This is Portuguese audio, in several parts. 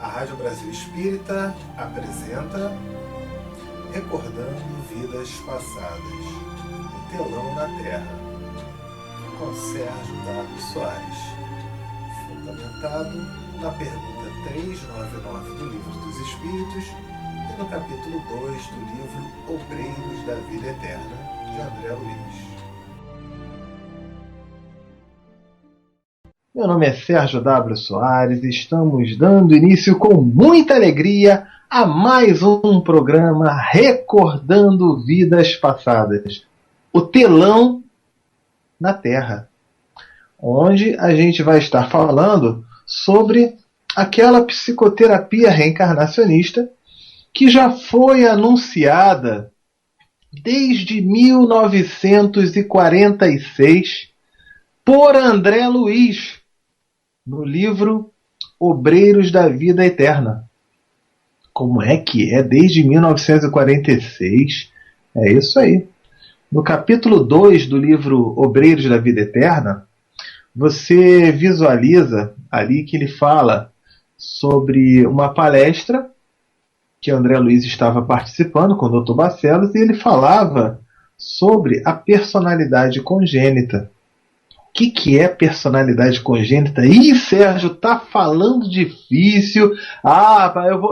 A Rádio Brasil Espírita apresenta Recordando Vidas Passadas, o Telão na Terra, com Sérgio W. Soares, fundamentado na pergunta 399 do Livro dos Espíritos e no capítulo 2 do livro Obreiros da Vida Eterna, de André Luiz. Meu nome é Sérgio W. Soares e estamos dando início com muita alegria a mais um programa Recordando Vidas Passadas, o Telão na Terra, onde a gente vai estar falando sobre aquela psicoterapia reencarnacionista que já foi anunciada desde 1946 por André Luiz, no livro Obreiros da Vida Eterna. Como é que é? Desde 1946? É isso aí. No capítulo 2 do livro Obreiros da Vida Eterna, você visualiza ali que ele fala sobre uma palestra que André Luiz estava participando com o Dr. Barcelos, e ele falava sobre a personalidade congênita. O que é personalidade congênita? Ih, Sérgio, tá falando difícil.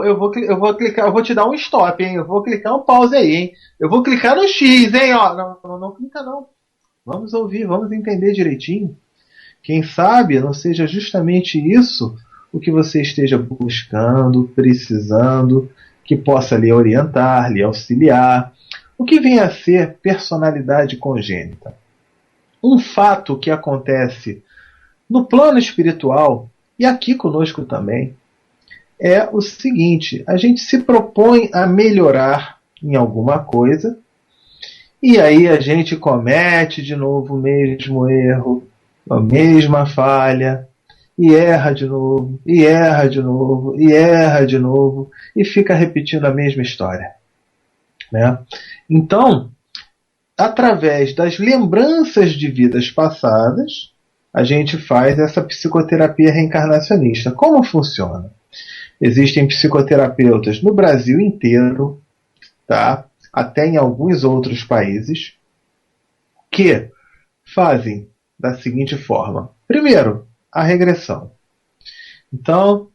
Eu vou clicar, eu vou te dar um stop, hein? Eu vou clicar um pause aí, hein? Eu vou clicar no X, hein? Ó, não clica não. Vamos ouvir, vamos entender direitinho. Quem sabe não seja justamente isso o que você esteja buscando, precisando, que possa lhe orientar, lhe auxiliar. O que vem a ser personalidade congênita? Um fato que acontece no plano espiritual, e aqui conosco também, é o seguinte: a gente se propõe a melhorar em alguma coisa, e aí a gente comete de novo o mesmo erro, a mesma falha, e erra de novo, e erra de novo, e erra de novo, e fica repetindo a mesma história, né? Então, através das lembranças de vidas passadas, a gente faz essa psicoterapia reencarnacionista. Como funciona? Existem psicoterapeutas no Brasil inteiro, tá? Até em alguns outros países, que fazem da seguinte forma. Primeiro, a regressão. Então,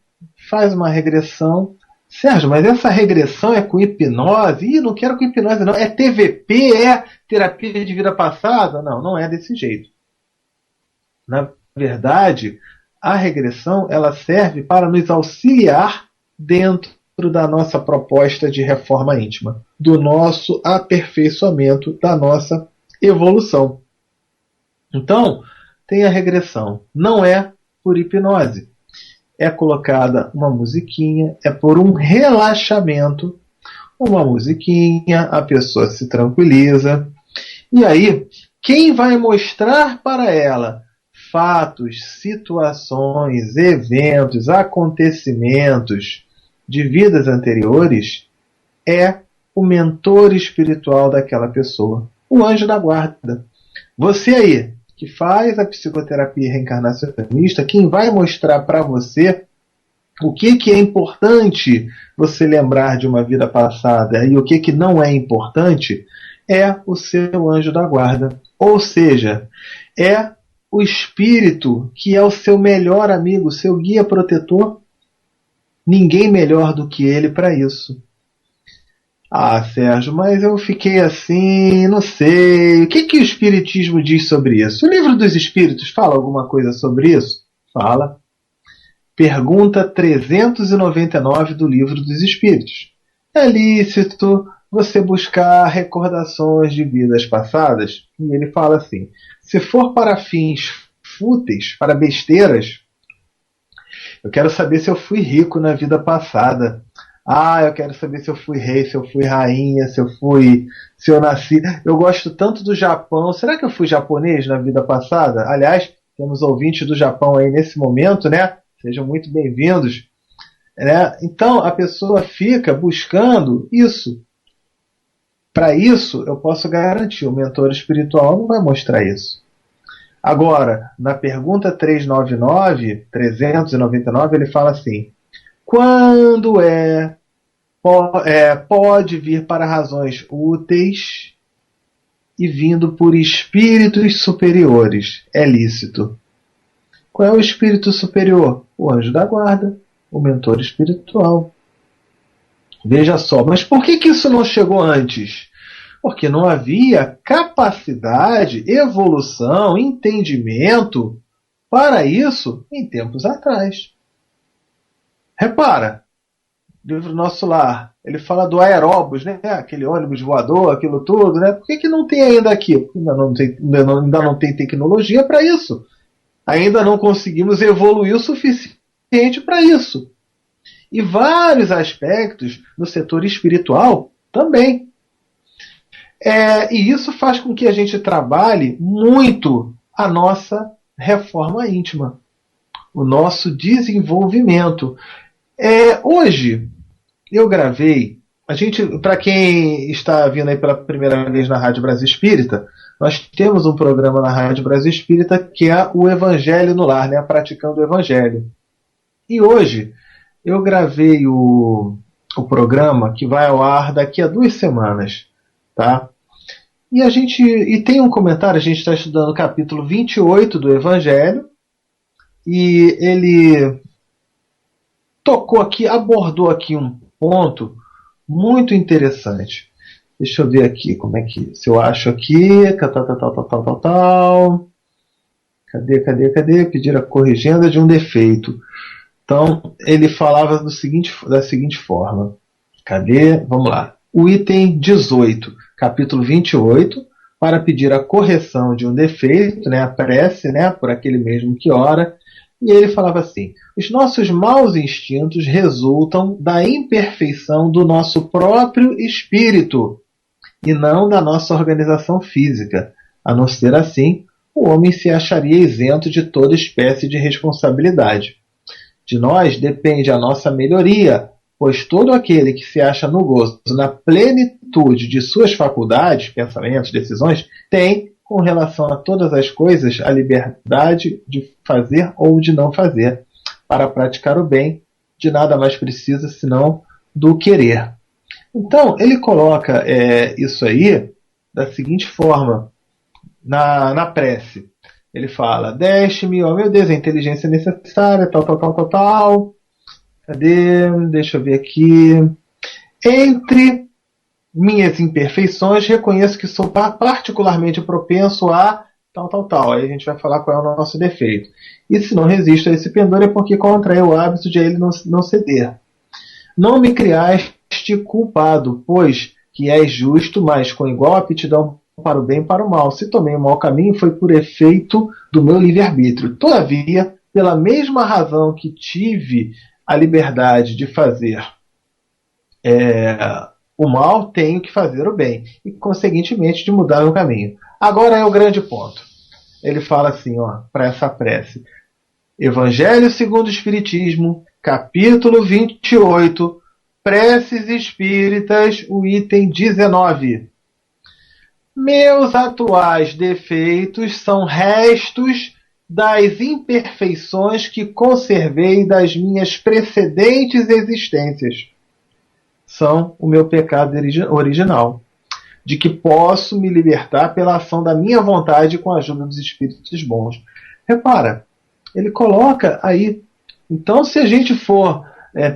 faz uma regressão. Sérgio, mas essa regressão é com hipnose? Ih, não quero com hipnose não. É TVP? É terapia de vida passada? Não, não é desse jeito. Na verdade, a regressão ela serve para nos auxiliar dentro da nossa proposta de reforma íntima, do nosso aperfeiçoamento, da nossa evolução. Então, tem a regressão. Não é por hipnose. É colocada uma musiquinha, é por um relaxamento, uma musiquinha, a pessoa se tranquiliza. E aí, quem vai mostrar para ela fatos, situações, eventos, acontecimentos de vidas anteriores é o mentor espiritual daquela pessoa, o anjo da guarda. Você aí, que faz a psicoterapia reencarnacionista, quem vai mostrar para você o que é importante você lembrar de uma vida passada e o que não é importante é o seu anjo da guarda. Ou seja, é o espírito que é o seu melhor amigo, seu guia protetor. Ninguém melhor do que ele para isso. Ah, Sérgio, mas eu fiquei assim, não sei. O que o Espiritismo diz sobre isso? O Livro dos Espíritos fala alguma coisa sobre isso? Fala. Pergunta 399 do Livro dos Espíritos. É lícito você buscar recordações de vidas passadas? E ele fala assim: se for para fins fúteis, para besteiras, eu quero saber se eu fui rico na vida passada. Eu quero saber se eu fui rei, se eu fui rainha, se eu nasci. Eu gosto tanto do Japão. Será que eu fui japonês na vida passada? Aliás, temos ouvintes do Japão aí nesse momento, né? Sejam muito bem-vindos. Né? Então, a pessoa fica buscando isso. Para isso, eu posso garantir, o mentor espiritual não vai mostrar isso. Agora, na pergunta 399, ele fala assim: quando pode vir para razões úteis e vindo por espíritos superiores. É lícito. Qual é o espírito superior? O anjo da guarda, o mentor espiritual. Veja só, mas por que isso não chegou antes? Porque não havia capacidade, evolução, entendimento para isso em tempos atrás. Repara, livro Nosso Lar, ele fala do aeróbus, né? Aquele ônibus voador, aquilo tudo, né? Por que não tem ainda aqui? Porque ainda não tem tecnologia para isso. Ainda não conseguimos evoluir o suficiente para isso. E vários aspectos no setor espiritual também. E isso faz com que a gente trabalhe muito a nossa reforma íntima, o nosso desenvolvimento. Hoje, eu gravei, para quem está vindo aí pela primeira vez na Rádio Brasil Espírita, nós temos um programa na Rádio Brasil Espírita que é o Evangelho no Lar, né? Praticando o Evangelho. E hoje eu gravei o programa que vai ao ar daqui a 2 semanas, tá? E tem um comentário, a gente está estudando o capítulo 28 do Evangelho, e ele abordou aqui um ponto muito interessante. Deixa eu ver aqui se eu acho aqui, tal. Cadê? Pedir a corrigenda de um defeito. Então, ele falava da seguinte forma. Vamos lá. O item 18, capítulo 28, para pedir a correção de um defeito, né, a prece, né, por aquele mesmo que ora. E ele falava assim: os nossos maus instintos resultam da imperfeição do nosso próprio espírito e não da nossa organização física. A não ser assim, o homem se acharia isento de toda espécie de responsabilidade. De nós depende a nossa melhoria, pois todo aquele que se acha no gozo, na plenitude de suas faculdades, pensamentos, decisões, tem, com relação a todas as coisas, a liberdade de fazer ou de não fazer. Para praticar o bem, de nada mais precisa senão do querer. Então, ele coloca isso aí da seguinte forma, na prece. Ele fala: deste-me, ó meu Deus, a inteligência necessária, tal. Cadê? Deixa eu ver aqui. Entre minhas imperfeições, reconheço que sou particularmente propenso a tal. Aí a gente vai falar qual é o nosso defeito. E se não resisto a esse pendor é porque contraí o hábito de a ele não ceder. Não me criaste culpado, pois que és justo, mas com igual aptidão para o bem e para o mal. Se tomei um mau caminho, foi por efeito do meu livre-arbítrio. Todavia, pela mesma razão que tive a liberdade de fazer o mal, tenho que fazer o bem. E, conseguintemente, de mudar o caminho. Agora é o grande ponto. Ele fala assim, para essa prece. Evangelho segundo o Espiritismo, capítulo 28, Preces Espíritas, o item 19. Meus atuais defeitos são restos das imperfeições que conservei das minhas precedentes existências. São o meu pecado original, de que posso me libertar pela ação da minha vontade com a ajuda dos espíritos bons. Repara, ele coloca aí. Então, se a gente for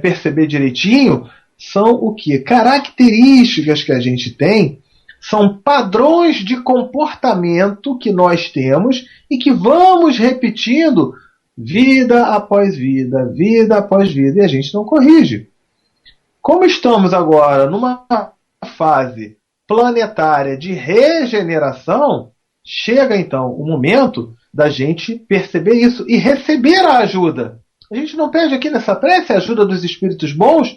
perceber direitinho, são o que? Características que a gente tem, são padrões de comportamento que nós temos e que vamos repetindo vida após vida, e a gente não corrige. Como estamos agora numa fase planetária de regeneração, chega então o momento da gente perceber isso e receber a ajuda. A gente não pede aqui nessa prece a ajuda dos espíritos bons?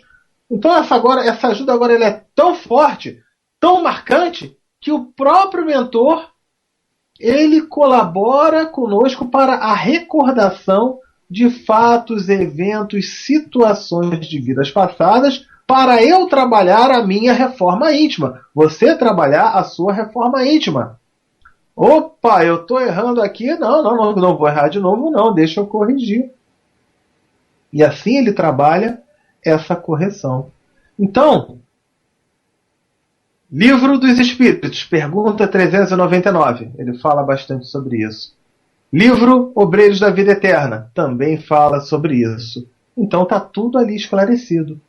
Então essa ajuda agora ela é tão forte, tão marcante, que o próprio mentor ele colabora conosco para a recordação de fatos, eventos, situações de vidas passadas, para eu trabalhar a minha reforma íntima. Você trabalhar a sua reforma íntima. Opa, eu estou errando aqui. Não vou errar de novo, não. Deixa eu corrigir. E assim ele trabalha essa correção. Então, Livro dos Espíritos, pergunta 399, ele fala bastante sobre isso. Livro Obreiros da Vida Eterna, também fala sobre isso. Então está tudo ali esclarecido.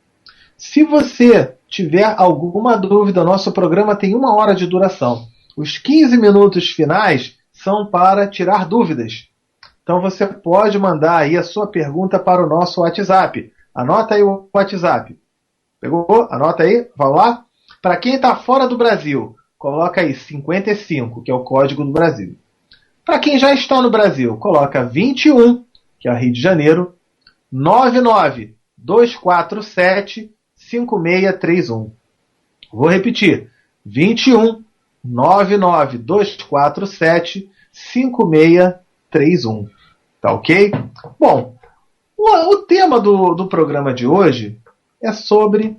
Se você tiver alguma dúvida, nosso programa tem 1 hora de duração. Os 15 minutos finais são para tirar dúvidas. Então você pode mandar aí a sua pergunta para o nosso WhatsApp. Anota aí o WhatsApp. Pegou? Anota aí, vamos lá. Para quem está fora do Brasil, coloca aí 55, que é o código do Brasil. Para quem já está no Brasil, coloca 21, que é o Rio de Janeiro, 99247-5631. Vou repetir, 21 99247-5631. Tá ok? Bom, o tema do programa de hoje é sobre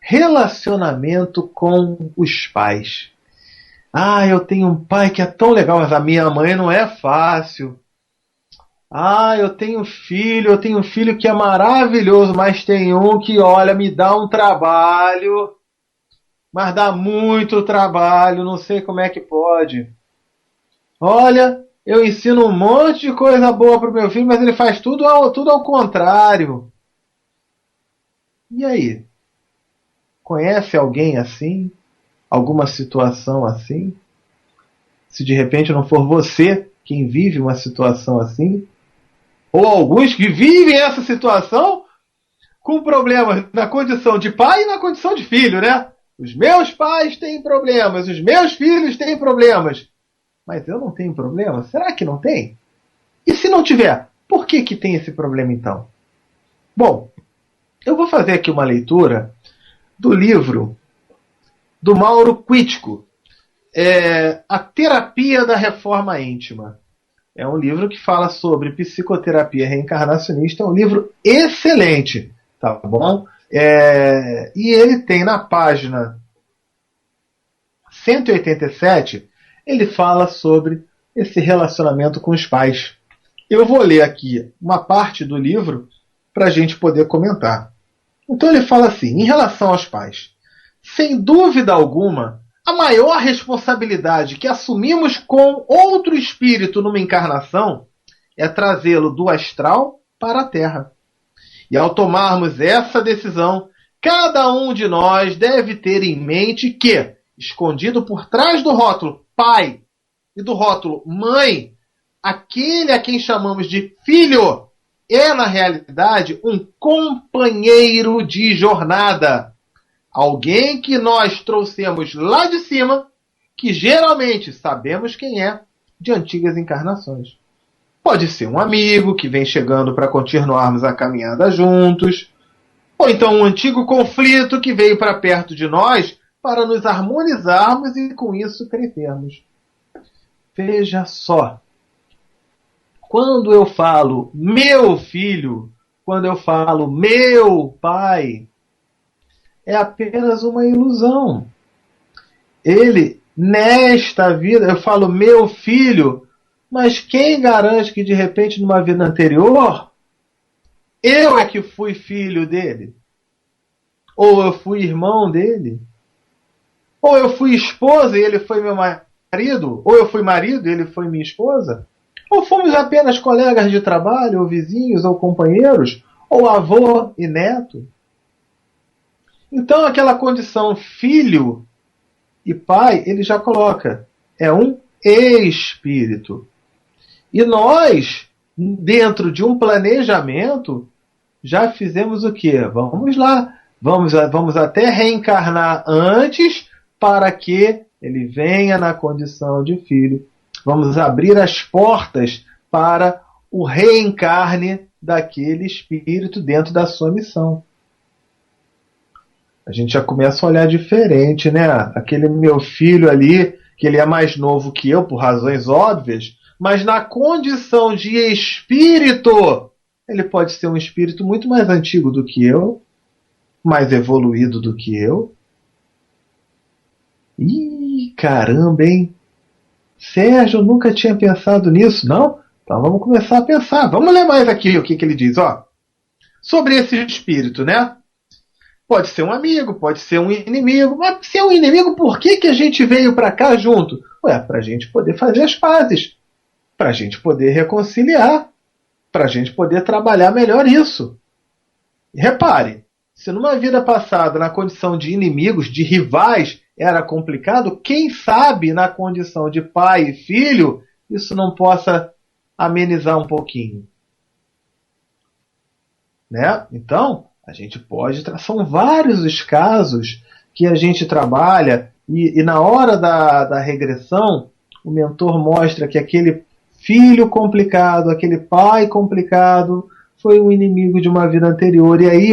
relacionamento com os pais. Ah, eu tenho um pai que é tão legal, mas a minha mãe não é fácil. Ah, eu tenho um filho que é maravilhoso, mas tem um que, olha, me dá um trabalho, mas dá muito trabalho, não sei como é que pode. Olha, eu ensino um monte de coisa boa para o meu filho, mas ele faz tudo ao contrário. E aí? Conhece alguém assim? Alguma situação assim? Se de repente não for você quem vive uma situação assim, ou alguns que vivem essa situação com problemas na condição de pai e na condição de filho, né? Os meus pais têm problemas, os meus filhos têm problemas. Mas eu não tenho problema? Será que não tem? E se não tiver, por que tem esse problema então? Bom, eu vou fazer aqui uma leitura do livro do Mauro Quitico, A Terapia da Reforma Íntima. É um livro que fala sobre psicoterapia reencarnacionista, é um livro excelente, tá bom? E ele tem na página 187, ele fala sobre esse relacionamento com os pais. Eu vou ler aqui uma parte do livro para a gente poder comentar. Então ele fala assim, em relação aos pais, sem dúvida alguma, a maior responsabilidade que assumimos com outro espírito numa encarnação é trazê-lo do astral para a Terra. E ao tomarmos essa decisão, cada um de nós deve ter em mente que, escondido por trás do rótulo pai e do rótulo mãe, aquele a quem chamamos de filho é, na realidade, um companheiro de jornada. Alguém que nós trouxemos lá de cima, que geralmente sabemos quem é, de antigas encarnações. Pode ser um amigo que vem chegando para continuarmos a caminhada juntos, ou então um antigo conflito que veio para perto de nós para nos harmonizarmos e com isso crescermos. Veja só. Quando eu falo meu filho, quando eu falo meu pai, é apenas uma ilusão. Ele, nesta vida, eu falo meu filho, mas quem garante que de repente numa vida anterior, eu é que fui filho dele? Ou eu fui irmão dele? Ou eu fui esposa e ele foi meu marido? Ou eu fui marido e ele foi minha esposa? Ou fomos apenas colegas de trabalho, ou vizinhos, ou companheiros, ou avô e neto? Então aquela condição filho e pai, ele já coloca, é um espírito. E nós, dentro de um planejamento, já fizemos o quê? Vamos lá, vamos até reencarnar antes para que ele venha na condição de filho. Vamos abrir as portas para o reencarne daquele espírito dentro da sua missão. A gente já começa a olhar diferente, né? Aquele meu filho ali, que ele é mais novo que eu, por razões óbvias, mas na condição de espírito, ele pode ser um espírito muito mais antigo do que eu, mais evoluído do que eu. Ih, caramba, hein? Sérgio, eu nunca tinha pensado nisso, não? Então vamos começar a pensar. Vamos ler mais aqui o que ele diz, ó. Sobre esse espírito, né? Pode ser um amigo, pode ser um inimigo. Mas se é um inimigo, por que a gente veio para cá junto? Ué, para a gente poder fazer as pazes, para a gente poder reconciliar, para a gente poder trabalhar melhor isso. E repare, se numa vida passada, na condição de inimigos, de rivais, era complicado, quem sabe na condição de pai e filho, isso não possa amenizar um pouquinho. Né? Então, a gente pode... São vários os casos que a gente trabalha e na hora da regressão, o mentor mostra que aquele filho complicado, aquele pai complicado, foi um inimigo de uma vida anterior. E aí,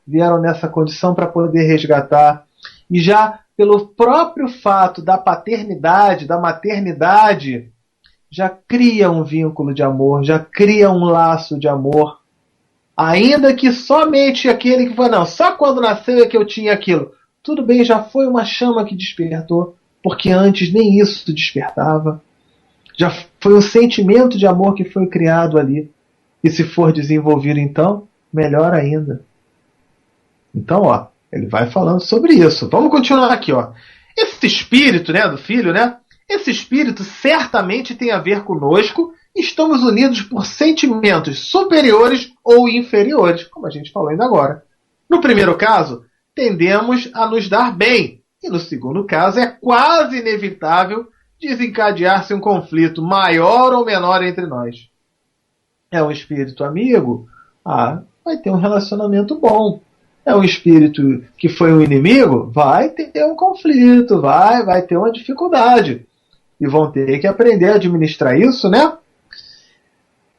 vieram nessa condição para poder resgatar. E já pelo próprio fato da paternidade, da maternidade, já cria um vínculo de amor, já cria um laço de amor. Ainda que somente aquele que foi, não, só quando nasceu é que eu tinha aquilo. Tudo bem, já foi uma chama que despertou, porque antes nem isso despertava. Já foi um sentimento de amor que foi criado ali. E se for desenvolvido então, melhor ainda. Então, ele vai falando sobre isso. Vamos continuar aqui, Esse espírito, né, do filho, né? Esse espírito certamente tem a ver conosco. Estamos unidos por sentimentos superiores ou inferiores, como a gente falou ainda agora. No primeiro caso, tendemos a nos dar bem. E no segundo caso, é quase inevitável desencadear-se um conflito maior ou menor entre nós. É um espírito amigo? Vai ter um relacionamento bom. É um espírito que foi um inimigo? Vai ter um conflito, vai ter uma dificuldade. E vão ter que aprender a administrar isso, né?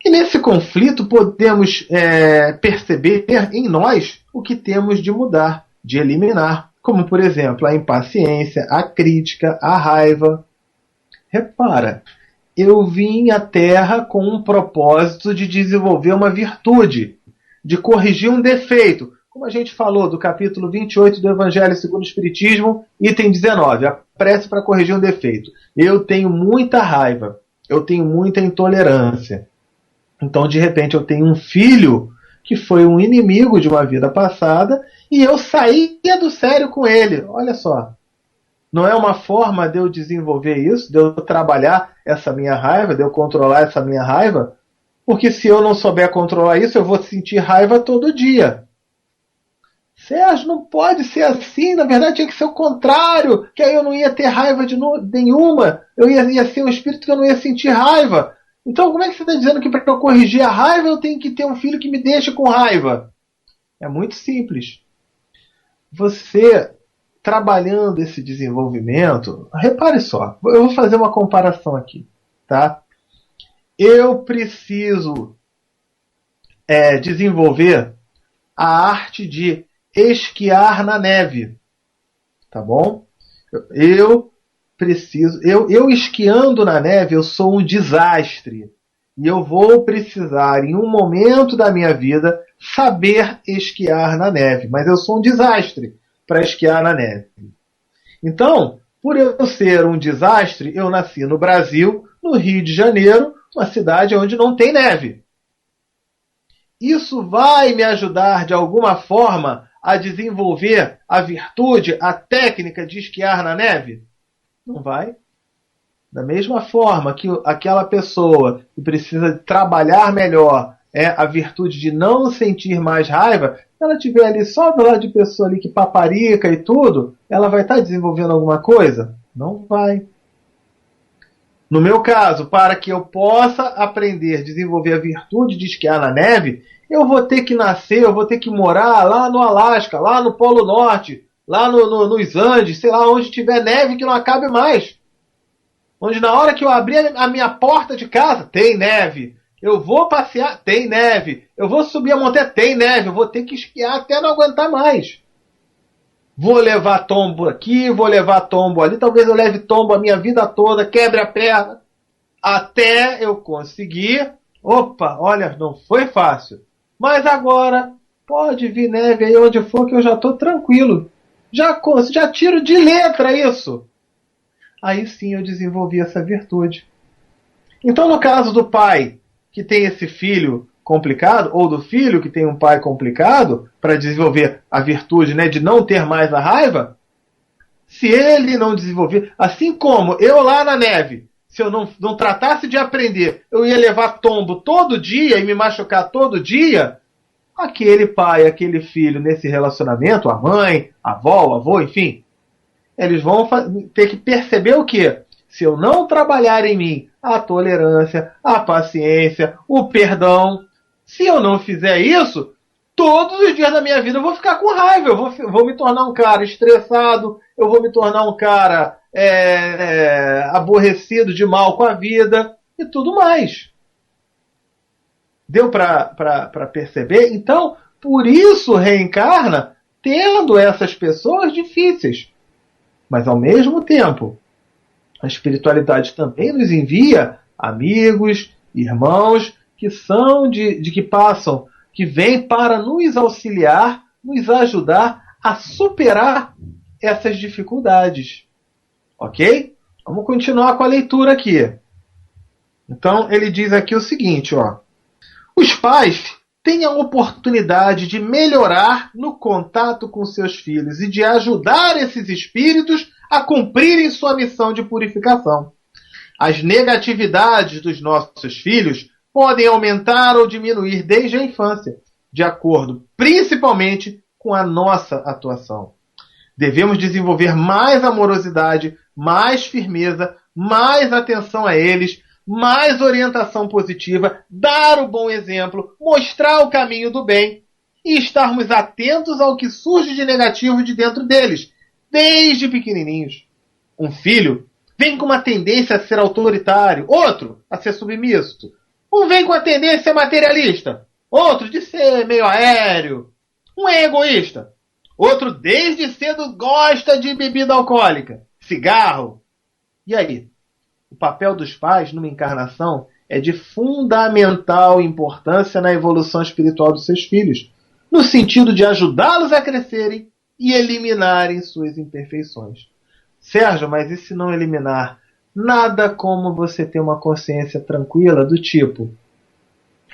E nesse conflito podemos perceber em nós o que temos de mudar, de eliminar. Como, por exemplo, a impaciência, a crítica, a raiva. Repara, eu vim à Terra com um propósito de desenvolver uma virtude, de corrigir um defeito. Como a gente falou do capítulo 28 do Evangelho segundo o Espiritismo, item 19, a prece para corrigir um defeito. Eu tenho muita raiva, eu tenho muita intolerância. Então, de repente, eu tenho um filho que foi um inimigo de uma vida passada e eu saía do sério com ele. Olha só. Não é uma forma de eu desenvolver isso, de eu trabalhar essa minha raiva, de eu controlar essa minha raiva? Porque se eu não souber controlar isso, eu vou sentir raiva todo dia. Sérgio, não pode ser assim, na verdade tinha que ser o contrário, que aí eu não ia ter raiva de nenhuma, eu ia ser um espírito que eu não ia sentir raiva. Então como é que você está dizendo que para eu corrigir a raiva eu tenho que ter um filho que me deixe com raiva? É muito simples. Você, trabalhando esse desenvolvimento, repare só, eu vou fazer uma comparação aqui, tá? Eu preciso desenvolver a arte de esquiar na neve, tá bom? Eu esquiando na neve, eu sou um desastre. E eu vou precisar, em um momento da minha vida, saber esquiar na neve. Mas eu sou um desastre para esquiar na neve. Então, por eu ser um desastre, eu nasci no Brasil, no Rio de Janeiro, uma cidade onde não tem neve. Isso vai me ajudar, de alguma forma, a desenvolver a virtude, a técnica de esquiar na neve? Não vai. Da mesma forma que aquela pessoa que precisa trabalhar melhor a virtude de não sentir mais raiva, se ela estiver ali só do lado de pessoa ali que paparica e tudo, ela vai estar desenvolvendo alguma coisa? Não vai. No meu caso, para que eu possa aprender a desenvolver a virtude de esquiar na neve, eu vou ter que nascer, eu vou ter que morar lá no Alasca, lá no Polo Norte, lá nos Andes, sei lá, onde tiver neve que não acabe mais. Onde na hora que eu abrir a minha porta de casa, tem neve. Eu vou passear, tem neve. Eu vou subir a montanha, tem neve. Eu vou ter que esquiar até não aguentar mais. Vou levar tombo aqui, vou levar tombo ali. Talvez eu leve tombo a minha vida toda, quebre a perna. Até eu conseguir. Opa, olha, não foi fácil. Mas agora pode vir neve aí onde for que eu já estou tranquilo. Já tiro de letra isso. Aí sim eu desenvolvi essa virtude. Então, no caso do pai que tem esse filho complicado, ou do filho que tem um pai complicado, para desenvolver a virtude, né, de não ter mais a raiva, se ele não desenvolver, assim como eu lá na neve, se eu não tratasse de aprender, eu ia levar tombo todo dia e me machucar todo dia, aquele pai, aquele filho nesse relacionamento, a mãe, a avó, o avô, enfim, eles vão ter que perceber o quê? Se eu não trabalhar em mim a tolerância, a paciência, o perdão, se eu não fizer isso, todos os dias da minha vida eu vou ficar com raiva, eu vou me tornar um cara estressado, eu vou me tornar um cara aborrecido, de mal com a vida e tudo mais. Deu para perceber? Então, por isso reencarna tendo essas pessoas difíceis. Mas, ao mesmo tempo, a espiritualidade também nos envia amigos, irmãos, que são que passam, que vêm para nos auxiliar, nos ajudar a superar essas dificuldades. Ok? Vamos continuar com a leitura aqui. Então, ele diz aqui o seguinte, ó. Os pais têm a oportunidade de melhorar no contato com seus filhos e de ajudar esses espíritos a cumprirem sua missão de purificação. As negatividades dos nossos filhos podem aumentar ou diminuir desde a infância, de acordo principalmente com a nossa atuação. Devemos desenvolver mais amorosidade, mais firmeza, mais atenção a eles, mais orientação positiva, dar o bom exemplo, mostrar o caminho do bem e estarmos atentos ao que surge de negativo de dentro deles, desde pequenininhos. Um filho vem com uma tendência a ser autoritário, outro a ser submisso. Um vem com a tendência a ser materialista, outro de ser meio aéreo. Um é egoísta, outro desde cedo gosta de bebida alcoólica, cigarro. E aí? O papel dos pais numa encarnação é de fundamental importância na evolução espiritual dos seus filhos, no sentido de ajudá-los a crescerem e eliminarem suas imperfeições. Sérgio, mas e se não eliminar? Nada como você ter uma consciência tranquila do tipo: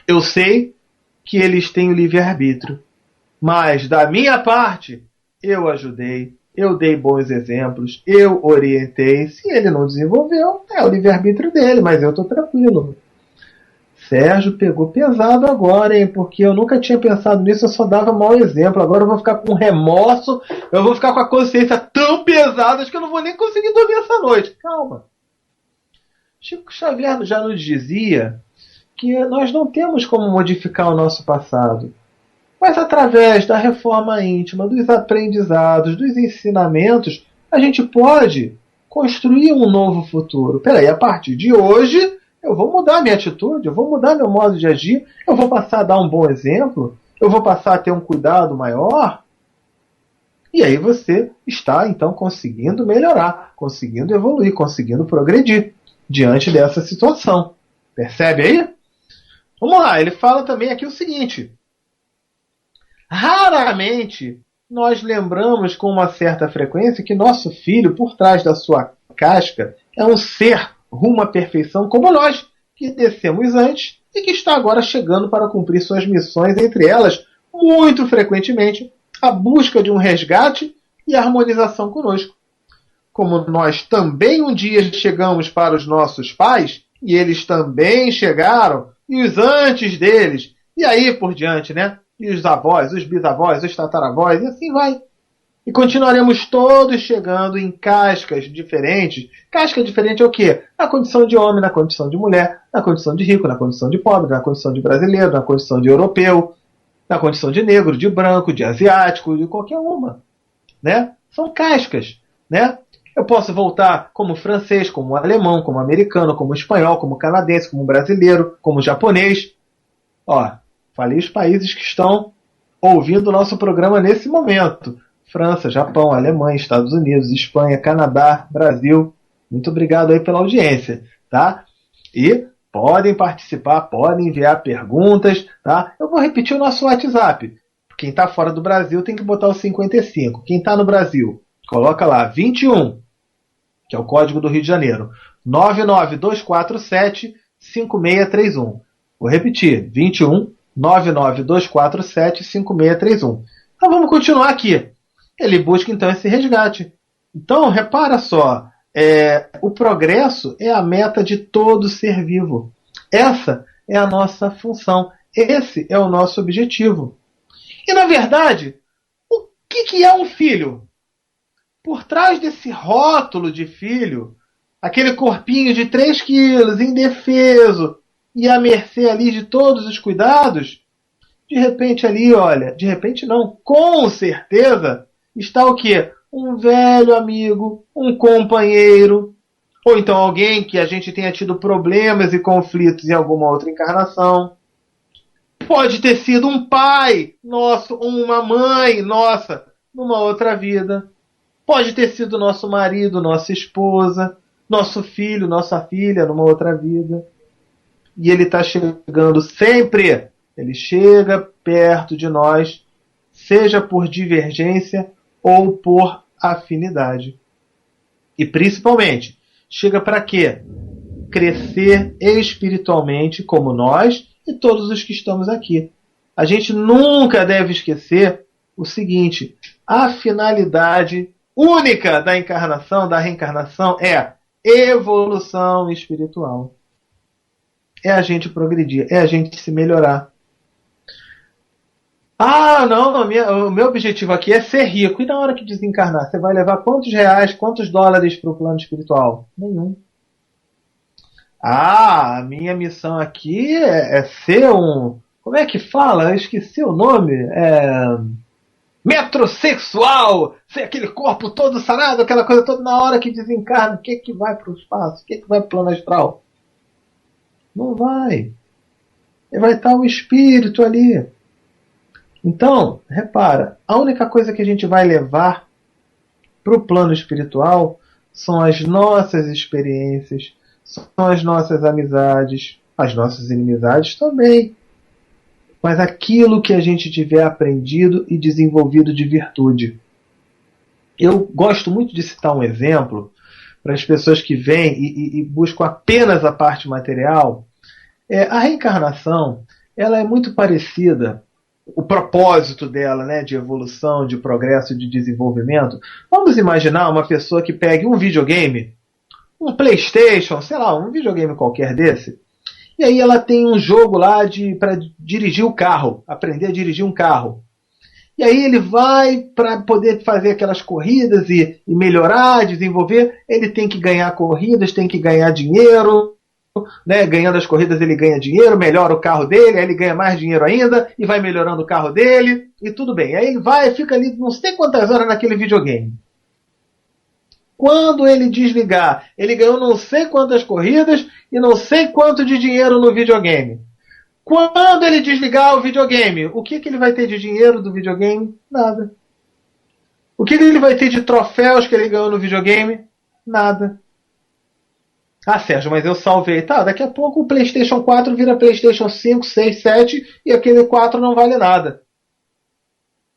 eu sei que eles têm o livre-arbítrio, mas da minha parte eu ajudei, eu dei bons exemplos, eu orientei. Se ele não desenvolveu, é o livre-arbítrio dele, mas eu estou tranquilo. Sérgio pegou pesado agora, hein? Porque eu nunca tinha pensado nisso, eu só dava mau exemplo. Agora eu vou ficar com remorso, eu vou ficar com a consciência tão pesada que eu não vou nem conseguir dormir essa noite. Calma. Chico Xavier já nos dizia que nós não temos como modificar o nosso passado, mas através da reforma íntima, dos aprendizados, dos ensinamentos, a gente pode construir um novo futuro. Peraí, a partir de hoje eu vou mudar minha atitude, eu vou mudar meu modo de agir, eu vou passar a dar um bom exemplo, eu vou passar a ter um cuidado maior. E aí você está, então, conseguindo melhorar, conseguindo evoluir, conseguindo progredir diante dessa situação. Percebe aí? Vamos lá, ele fala também aqui o seguinte: raramente nós lembramos com uma certa frequência que nosso filho, por trás da sua casca, é um ser rumo à perfeição como nós, que descemos antes e que está agora chegando para cumprir suas missões, entre elas, muito frequentemente, a busca de um resgate e harmonização conosco. Como nós também um dia chegamos para os nossos pais, e eles também chegaram, e os antes deles, e aí por diante, né? E os avós, os bisavós, os tataravós, e assim vai. E continuaremos todos chegando em cascas diferentes. Casca diferente é o quê? Na condição de homem, na condição de mulher, na condição de rico, na condição de pobre, na condição de brasileiro, na condição de europeu, na condição de negro, de branco, de asiático, de qualquer uma. Né? São cascas. Né? Eu posso voltar como francês, como alemão, como americano, como espanhol, como canadense, como brasileiro, como japonês. Ó, falei os países que estão ouvindo o nosso programa nesse momento. França, Japão, Alemanha, Estados Unidos, Espanha, Canadá, Brasil. Muito obrigado aí pela audiência, tá? E podem participar, podem enviar perguntas, tá? Eu vou repetir o nosso WhatsApp. Quem está fora do Brasil tem que botar o 55. Quem está no Brasil, coloca lá 21, que é o código do Rio de Janeiro. 99247-5631. Vou repetir, 21 992475631. Então vamos continuar aqui. Ele busca então esse resgate. Então, repara só, o progresso é a meta de todo ser vivo. Essa é a nossa função. Esse é o nosso objetivo. E, na verdade, o que é um filho? Por trás desse rótulo de filho, aquele corpinho de 3 quilos, indefeso, e à mercê ali de todos os cuidados, de repente ali, olha, de repente não, com certeza, está o quê? Um velho amigo, um companheiro, ou então alguém que a gente tenha tido problemas e conflitos em alguma outra encarnação. Pode ter sido um pai nosso, uma mãe nossa, numa outra vida. Pode ter sido nosso marido, nossa esposa, nosso filho, nossa filha, numa outra vida. E ele está chegando sempre, ele chega perto de nós, seja por divergência ou por afinidade. E principalmente, chega para quê? Crescer espiritualmente como nós e todos os que estamos aqui. A gente nunca deve esquecer o seguinte: a finalidade única da encarnação, da reencarnação, é evolução espiritual. É a gente progredir, é a gente se melhorar. Ah, não, o meu objetivo aqui é ser rico. E na hora que desencarnar, você vai levar quantos reais, quantos dólares para o plano espiritual? Nenhum. Ah, a minha missão aqui é ser um... Como é que fala? Eu esqueci o nome. Metrosexual! Ser aquele corpo todo sarado, aquela coisa toda. Na hora que desencarna, o que vai para o espaço? O que vai para o plano astral? Não vai. Vai estar o espírito ali. Então, repara, a única coisa que a gente vai levar para o plano espiritual são as nossas experiências, são as nossas amizades, as nossas inimizades também. Mas aquilo que a gente tiver aprendido e desenvolvido de virtude. Eu gosto muito de citar um exemplo para as pessoas que vêm e buscam apenas a parte material. A reencarnação, ela é muito parecida, o propósito dela, né, de evolução, de progresso, de desenvolvimento. Vamos imaginar uma pessoa que pegue um videogame, um PlayStation, sei lá, um videogame qualquer desse, e aí ela tem um jogo lá para dirigir o carro, aprender a dirigir um carro. E aí ele vai, para poder fazer aquelas corridas e melhorar, desenvolver, ele tem que ganhar corridas, tem que ganhar dinheiro, né? Ganhando as corridas ele ganha dinheiro, melhora o carro dele, aí ele ganha mais dinheiro ainda e vai melhorando o carro dele e tudo bem. Aí ele vai e fica ali não sei quantas horas naquele videogame. Quando ele desligar, ele ganhou não sei quantas corridas e não sei quanto de dinheiro no videogame. Quando ele desligar o videogame, o que ele vai ter de dinheiro do videogame? Nada. O que ele vai ter de troféus que ele ganhou no videogame? Nada. Ah, Sérgio, mas eu salvei. Tá, daqui a pouco o PlayStation 4 vira PlayStation 5, 6, 7 e aquele 4 não vale nada.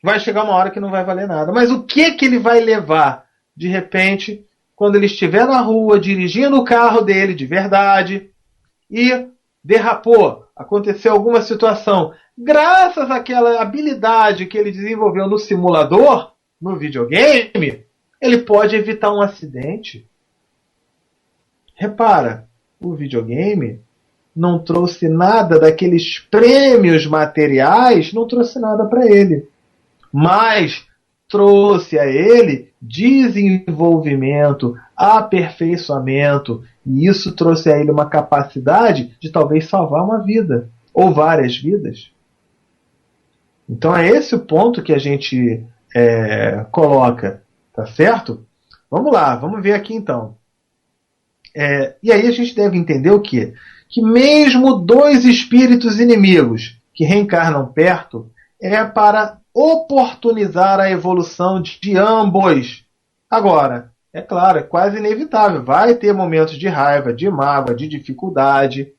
Vai chegar uma hora que não vai valer nada. Mas o que ele vai levar, de repente, quando ele estiver na rua, dirigindo o carro dele de verdade e derrapou, aconteceu alguma situação, graças àquela habilidade que ele desenvolveu no simulador, no videogame, ele pode evitar um acidente. Repara, o videogame não trouxe nada daqueles prêmios materiais, não trouxe nada para ele. Mas trouxe a ele desenvolvimento, aperfeiçoamento, e isso trouxe a ele uma capacidade de talvez salvar uma vida, ou várias vidas. Então é esse o ponto que a gente coloca, tá certo? Vamos lá, vamos ver aqui então. E aí a gente deve entender o quê? Que mesmo dois espíritos inimigos que reencarnam perto é para oportunizar a evolução de ambos. Agora, é claro, é quase inevitável. Vai ter momentos de raiva, de mágoa, de dificuldade.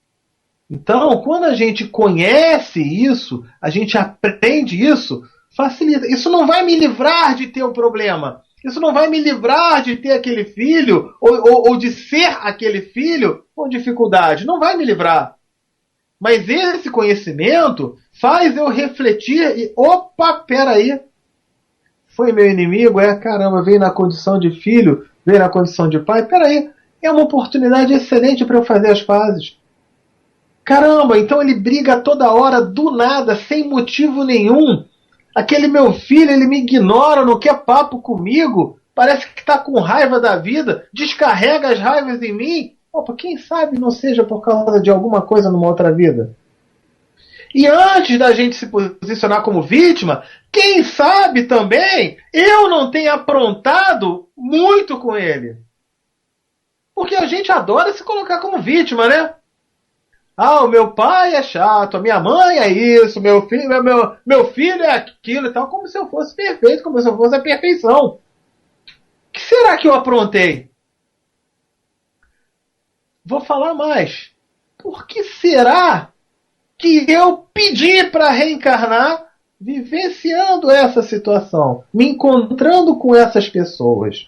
Então, quando a gente conhece isso, a gente aprende isso, facilita. Isso não vai me livrar de ter um problema. Isso não vai me livrar de ter aquele filho ou de ser aquele filho com dificuldade. Não vai me livrar. Mas esse conhecimento faz eu refletir e, opa, peraí, foi meu inimigo? Caramba, veio na condição de filho, veio na condição de pai, peraí, é uma oportunidade excelente para eu fazer as pazes. Caramba, então ele briga toda hora, do nada, sem motivo nenhum. Aquele meu filho, ele me ignora, não quer papo comigo, parece que está com raiva da vida, descarrega as raivas em mim. Opa, quem sabe não seja por causa de alguma coisa numa outra vida? E antes da gente se posicionar como vítima, quem sabe também eu não tenha aprontado muito com ele. Porque a gente adora se colocar como vítima, né? Ah, o meu pai é chato, a minha mãe é isso, meu filho é aquilo e tal, como se eu fosse perfeito, como se eu fosse a perfeição. O que será que eu aprontei? Vou falar mais. Por que será que eu pedi para reencarnar vivenciando essa situação, me encontrando com essas pessoas?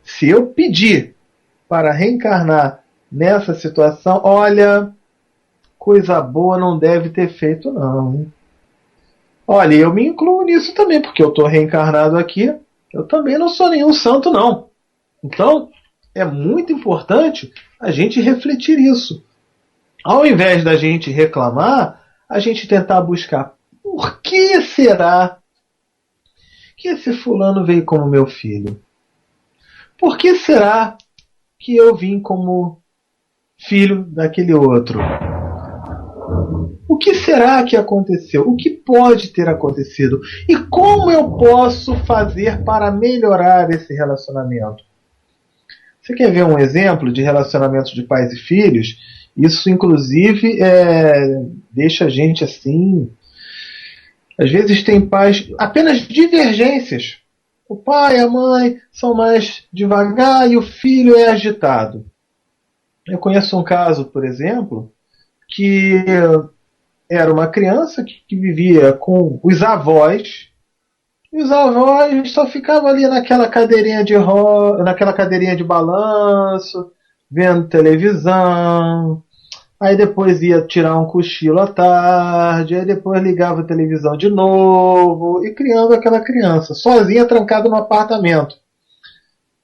Se eu pedir para reencarnar nessa situação, olha, coisa boa não deve ter feito não. Olha, eu me incluo nisso também, porque eu estou reencarnado aqui, eu também não sou nenhum santo não. Então, é muito importante a gente refletir isso. Ao invés da gente reclamar, a gente tentar buscar por que será que esse fulano veio como meu filho? Por que será que eu vim como filho daquele outro? O que será que aconteceu? O que pode ter acontecido? E como eu posso fazer para melhorar esse relacionamento? Você quer ver um exemplo de relacionamento de pais e filhos? Isso, inclusive, deixa a gente assim... Às vezes tem pais... apenas divergências. O pai e a mãe são mais devagar e o filho é agitado. Eu conheço um caso, por exemplo, que era uma criança que vivia com os avós, e os avós só ficavam ali naquela cadeirinha naquela cadeirinha de balanço, vendo televisão, aí depois ia tirar um cochilo à tarde, aí depois ligava a televisão de novo, e criando aquela criança, sozinha, trancada no apartamento.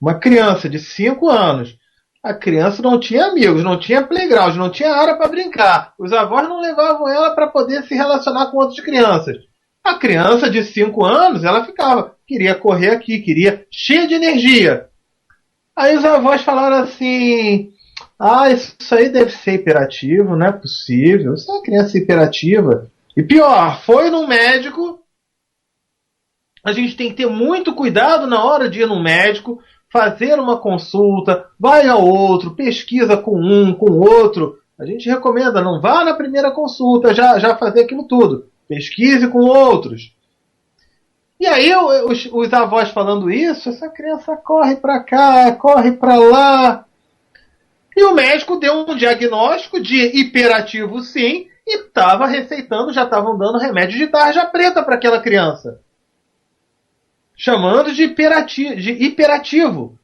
Uma criança de 5 anos. A criança não tinha amigos, não tinha playground, não tinha área para brincar. Os avós não levavam ela para poder se relacionar com outras crianças. A criança de 5 anos, ela ficava, queria correr aqui, queria, cheia de energia. Aí os avós falaram assim, isso aí deve ser hiperativo, não é possível, isso é uma criança hiperativa. E pior, foi no médico, a gente tem que ter muito cuidado na hora de ir no médico, fazer uma consulta, vai ao outro, pesquisa com um, com o outro. A gente recomenda, não vá na primeira consulta já fazer aquilo tudo. Pesquise com outros. E aí os avós falando isso, essa criança corre para cá, corre para lá. E o médico deu um diagnóstico de hiperativo sim, e estava receitando, já estavam dando remédio de tarja preta para aquela criança. Chamando de hiperativo.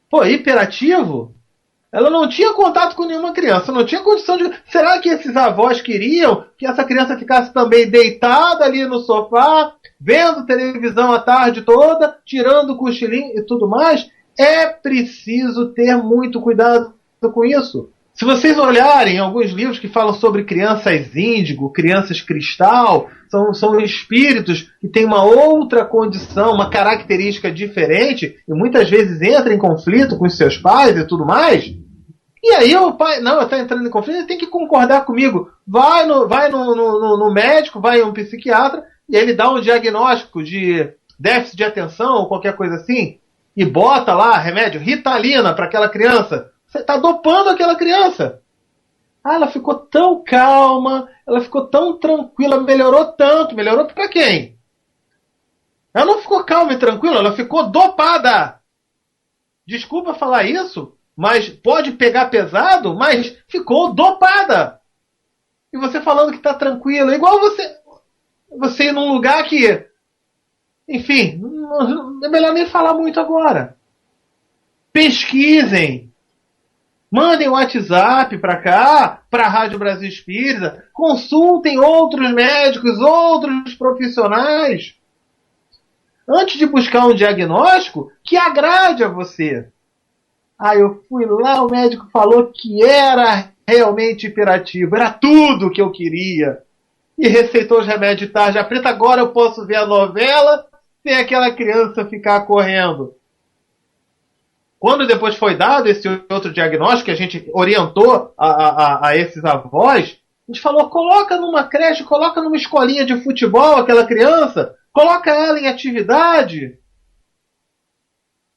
Pô, hiperativo? Ela não tinha contato com nenhuma criança, não tinha condição de... Será que esses avós queriam que essa criança ficasse também deitada ali no sofá, vendo televisão a tarde toda, tirando o cochilinho e tudo mais? É preciso ter muito cuidado com isso. Se vocês olharem alguns livros que falam sobre crianças índigo, crianças cristal, são espíritos que têm uma outra condição, uma característica diferente, e muitas vezes entra em conflito com os seus pais e tudo mais. E aí o pai, não, está entrando em conflito, ele tem que concordar comigo. Vai no médico, vai em um psiquiatra, e ele dá um diagnóstico de déficit de atenção ou qualquer coisa assim, e bota lá remédio Ritalina para aquela criança. Você está dopando aquela criança. Ela ficou tão calma, ela ficou tão tranquila, melhorou tanto. Melhorou para quem? Ela não ficou calma e tranquila, ela ficou dopada. Desculpa falar isso, mas pode pegar pesado, mas ficou dopada. E você falando que está tranquila, igual você ir num lugar que, enfim, é melhor nem falar muito agora. Pesquisem. Mandem o WhatsApp para cá, para a Rádio Brasil Espírita, consultem outros médicos, outros profissionais, antes de buscar um diagnóstico que agrade a você. Eu fui lá, o médico falou que era realmente hiperativo, era tudo o que eu queria. E receitou os remédios de tarja preta, agora eu posso ver a novela sem aquela criança ficar correndo. Quando depois foi dado esse outro diagnóstico, que a gente orientou a esses avós, a gente falou, coloca numa creche, coloca numa escolinha de futebol aquela criança, coloca ela em atividade,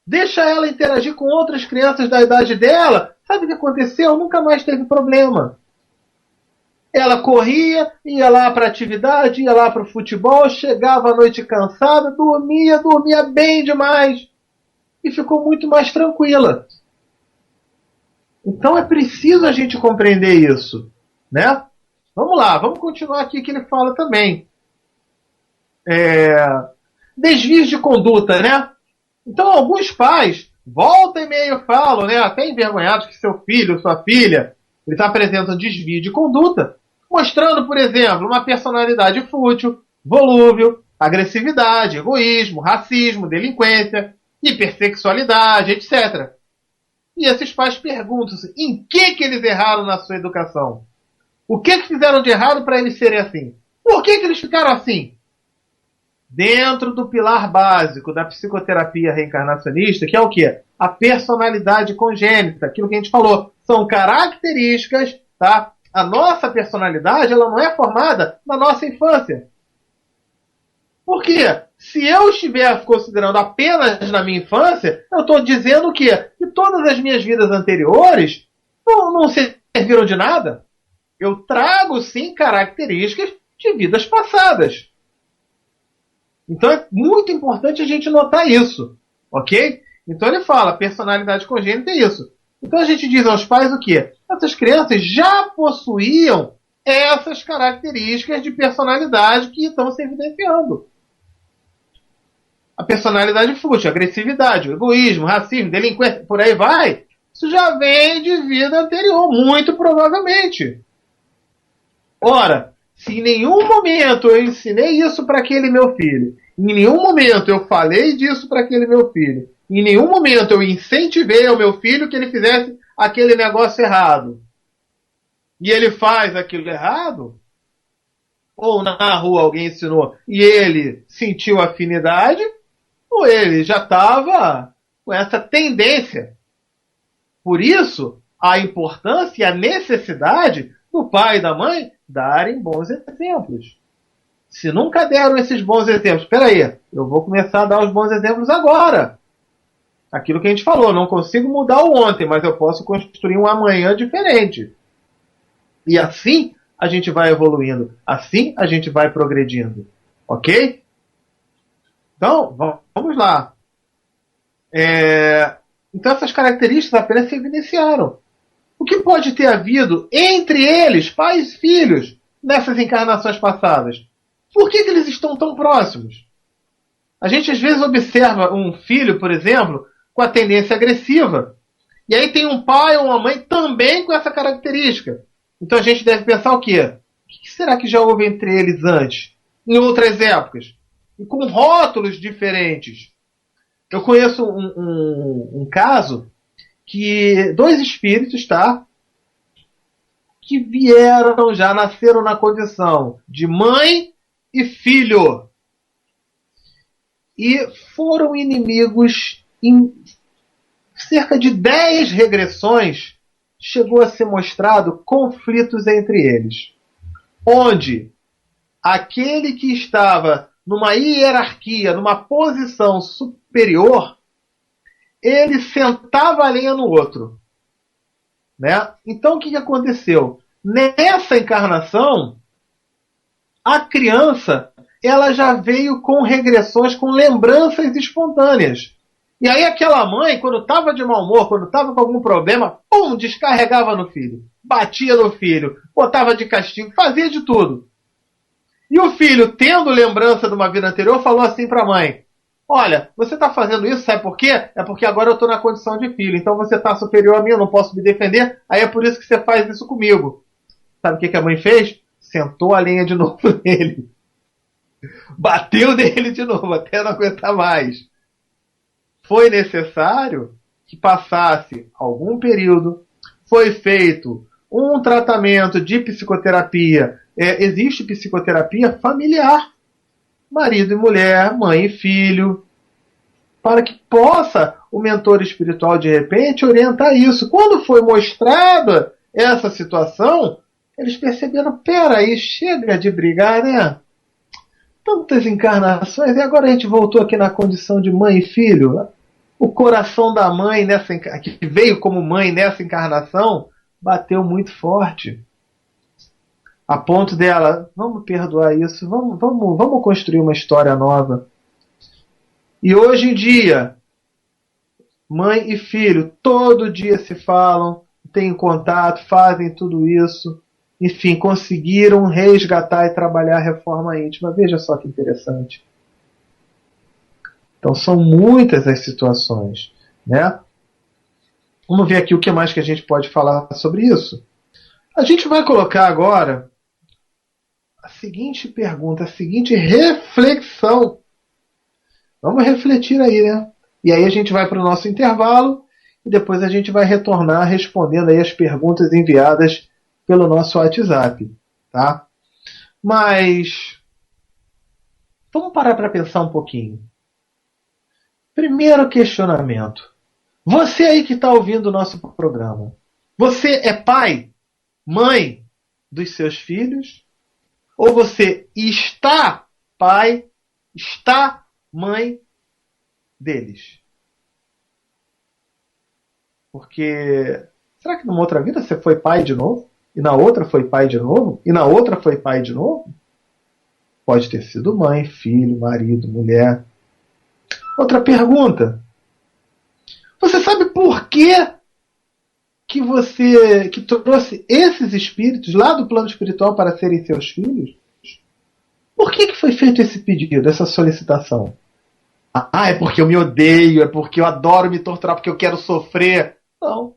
deixa ela interagir com outras crianças da idade dela. Sabe o que aconteceu? Nunca mais teve problema. Ela corria, ia lá para a atividade, ia lá para o futebol, chegava à noite cansada, dormia bem demais. E ficou muito mais tranquila. Então é preciso a gente compreender isso, né? Vamos lá, vamos continuar aqui que ele fala também. Desvios de conduta, né? Então alguns pais, volta e meio falam, né, até envergonhados, que seu filho, sua filha, ele está apresentando desvio de conduta, mostrando, por exemplo, uma personalidade fútil, volúvel, agressividade, egoísmo, racismo, delinquência, hipersexualidade, etc. E esses pais perguntam-se em que eles erraram na sua educação? O que fizeram de errado para eles serem assim? Por que eles ficaram assim? Dentro do pilar básico da psicoterapia reencarnacionista, que é o quê? A personalidade congênita, aquilo que a gente falou, são características, tá? A nossa personalidade, ela não é formada na nossa infância. Por quê? Se eu estiver considerando apenas na minha infância, eu estou dizendo o quê? Que todas as minhas vidas anteriores não serviram de nada. Eu trago, sim, características de vidas passadas. Então é muito importante a gente notar isso, ok? Então ele fala, personalidade congênita é isso. Então a gente diz aos pais o quê? Essas crianças já possuíam essas características de personalidade que estão se evidenciando. A personalidade fútil, a agressividade, o egoísmo, o racismo, delinquência, por aí vai. Isso já vem de vida anterior, muito provavelmente. Ora, se em nenhum momento eu ensinei isso para aquele meu filho, em nenhum momento eu falei disso para aquele meu filho, em nenhum momento eu incentivei ao meu filho que ele fizesse aquele negócio errado, e ele faz aquilo errado, ou na rua alguém ensinou e ele sentiu afinidade, ou ele já estava com essa tendência. Por isso, a importância e a necessidade do pai e da mãe darem bons exemplos. Se nunca deram esses bons exemplos, espera aí, eu vou começar a dar os bons exemplos agora. Aquilo que a gente falou, não consigo mudar o ontem, mas eu posso construir um amanhã diferente. E assim a gente vai evoluindo, assim a gente vai progredindo. Ok? Então, vamos lá. Então essas características apenas se evidenciaram. O que pode ter havido entre eles, pais e filhos, nessas encarnações passadas? Por que eles estão tão próximos? A gente às vezes observa um filho, por exemplo, com a tendência agressiva. E aí tem um pai ou uma mãe também com essa característica. Então a gente deve pensar o quê? O que será que já houve entre eles antes? Em outras épocas? E com rótulos diferentes. Eu conheço um caso que 2 espíritos, tá? Que vieram, já nasceram na condição de mãe e filho. E foram inimigos em cerca de 10 regressões. Chegou a ser mostrado conflitos entre eles. Onde aquele que estava numa hierarquia, numa posição superior, ele sentava a lenha no outro. Né? Então o que aconteceu? Nessa encarnação, a criança ela já veio com regressões, com lembranças espontâneas. E aí aquela mãe, quando estava de mau humor, quando estava com algum problema, pum, descarregava no filho. Batia no filho, botava de castigo, fazia de tudo. E o filho, tendo lembrança de uma vida anterior, falou assim para a mãe: Olha, você está fazendo isso, sabe por quê? É porque agora eu estou na condição de filho, então você está superior a mim, eu não posso me defender, aí é por isso que você faz isso comigo. Sabe o que a mãe fez? Sentou a lenha de novo nele. Bateu nele de novo, até não aguentar mais. Foi necessário que passasse algum período, foi feito um tratamento de psicoterapia. Existe psicoterapia familiar, marido e mulher, mãe e filho, para que possa o mentor espiritual de repente orientar isso. Quando foi mostrada essa situação, eles perceberam, peraí, chega de brigar, né? Tantas encarnações, e agora a gente voltou aqui na condição de mãe e filho. O coração da mãe, que veio como mãe nessa encarnação, bateu muito forte. A ponto dela, vamos perdoar isso, vamos construir uma história nova. E hoje em dia, mãe e filho, todo dia se falam, têm contato, fazem tudo isso. Enfim, conseguiram resgatar e trabalhar a reforma íntima. Veja só que interessante. Então são muitas as situações, né? Vamos ver aqui o que mais que a gente pode falar sobre isso. A gente vai colocar agora a seguinte pergunta, a seguinte reflexão. Vamos refletir aí, né? E aí a gente vai para o nosso intervalo e depois a gente vai retornar respondendo aí as perguntas enviadas pelo nosso WhatsApp, tá? Mas vamos parar para pensar um pouquinho. Primeiro questionamento. Você aí que está ouvindo o nosso programa, você é pai, mãe dos seus filhos? Ou você está pai, está mãe deles? Porque será que numa outra vida você foi pai de novo? E na outra foi pai de novo? E na outra foi pai de novo? Pode ter sido mãe, filho, marido, mulher. Outra pergunta. Você sabe por que você que trouxe esses espíritos lá do plano espiritual para serem seus filhos? Por que foi feito esse pedido, essa solicitação? Ah, é porque eu me odeio, é porque eu adoro me torturar, porque eu quero sofrer. Não.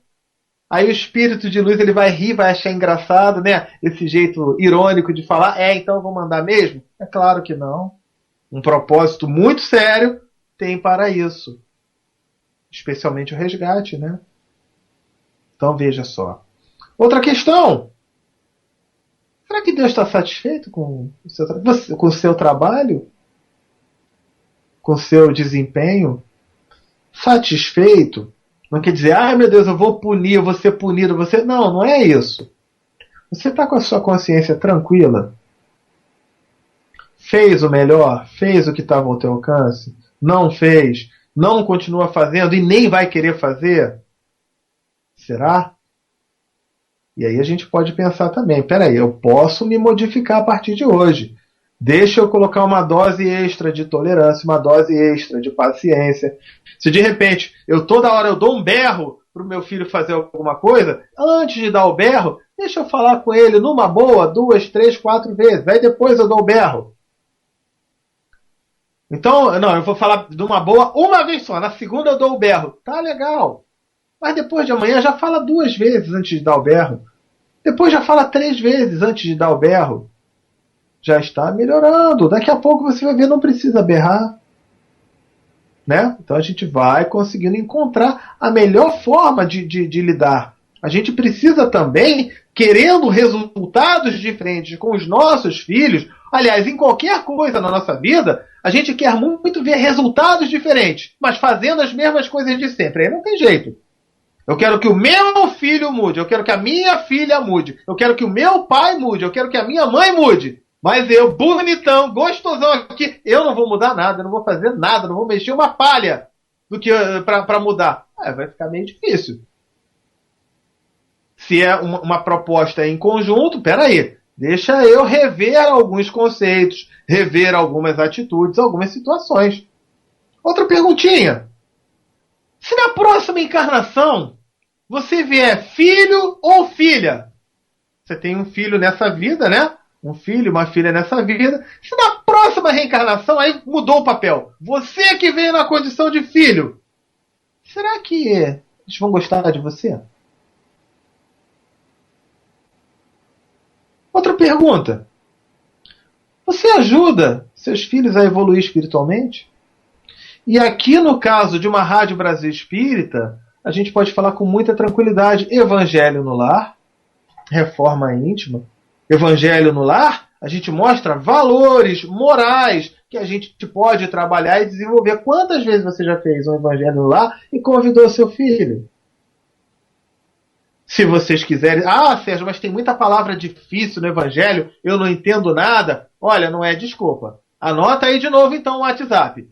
Aí o espírito de luz ele vai rir, vai achar engraçado, né? Esse jeito irônico de falar, então eu vou mandar mesmo? É claro que não. Um propósito muito sério tem para isso. Especialmente o resgate, né? Então veja só. Outra questão. Será que Deus está satisfeito com o seu trabalho? Com o seu desempenho? Satisfeito? Não quer dizer, ai meu Deus, eu vou punir, eu vou ser punido. Não, não é isso. Você está com a sua consciência tranquila? Fez o melhor? Fez o que estava ao teu alcance? Não fez? Não continua fazendo e nem vai querer fazer? Será? E aí a gente pode pensar também, peraí, eu posso me modificar a partir de hoje. Deixa eu colocar uma dose extra de tolerância, uma dose extra de paciência. Se de repente toda hora eu dou um berro para o meu filho fazer alguma coisa, antes de dar o berro, deixa eu falar com ele numa boa, 2, 3, 4 vezes. Aí depois eu dou o berro. Então, não, eu vou falar de uma boa uma vez só. Na segunda eu dou o berro. Tá legal. Mas depois de amanhã já fala 2 vezes antes de dar o berro. Depois já fala 3 vezes antes de dar o berro. Já está melhorando. Daqui a pouco você vai ver, não precisa berrar. Né? Então a gente vai conseguindo encontrar a melhor forma de lidar. A gente precisa também, querendo resultados diferentes com os nossos filhos, aliás, em qualquer coisa na nossa vida, a gente quer muito ver resultados diferentes, mas fazendo as mesmas coisas de sempre. Aí não tem jeito. Eu quero que o meu filho mude, eu quero que a minha filha mude, eu quero que o meu pai mude, eu quero que a minha mãe mude. Mas eu, bonitão, gostosão aqui, eu não vou mudar nada, eu não vou fazer nada, não vou mexer uma palha do que para mudar. Vai ficar meio difícil. Se é uma proposta em conjunto, peraí, deixa eu rever alguns conceitos, rever algumas atitudes, algumas situações. Outra perguntinha. Se na próxima encarnação você vier filho ou filha, você tem um filho nessa vida, né? Um filho, uma filha nessa vida. Se na próxima reencarnação, aí mudou o papel. Você que veio na condição de filho. Será que eles vão gostar de você? Outra pergunta. Você ajuda seus filhos a evoluir espiritualmente? E aqui no caso de uma Rádio Brasil Espírita, a gente pode falar com muita tranquilidade. Evangelho no lar, reforma íntima. Evangelho no lar, a gente mostra valores morais que a gente pode trabalhar e desenvolver. Quantas vezes você já fez um evangelho no lar e convidou seu filho? Se vocês quiserem... Ah, Sérgio, mas tem muita palavra difícil no evangelho, eu não entendo nada. Olha, não é desculpa. Anota aí de novo então o WhatsApp.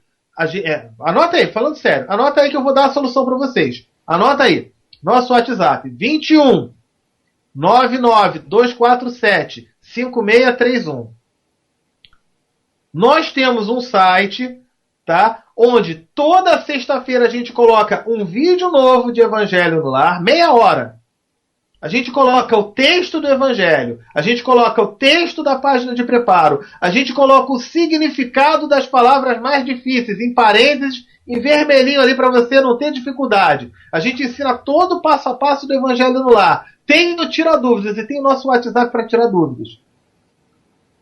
Anota aí, falando sério. Anota aí que eu vou dar a solução para vocês. Anota aí. Nosso WhatsApp. 21 99 247 5631. Nós temos um site, tá? Onde toda sexta-feira a gente coloca um vídeo novo de Evangelho no Lar, meia hora. A gente coloca o texto do Evangelho, a gente coloca o texto da página de preparo, a gente coloca o significado das palavras mais difíceis, em parênteses, em vermelhinho ali para você não ter dificuldade. A gente ensina todo o passo a passo do Evangelho no Lar. Tem o Tira Dúvidas e tem o nosso WhatsApp para tirar dúvidas.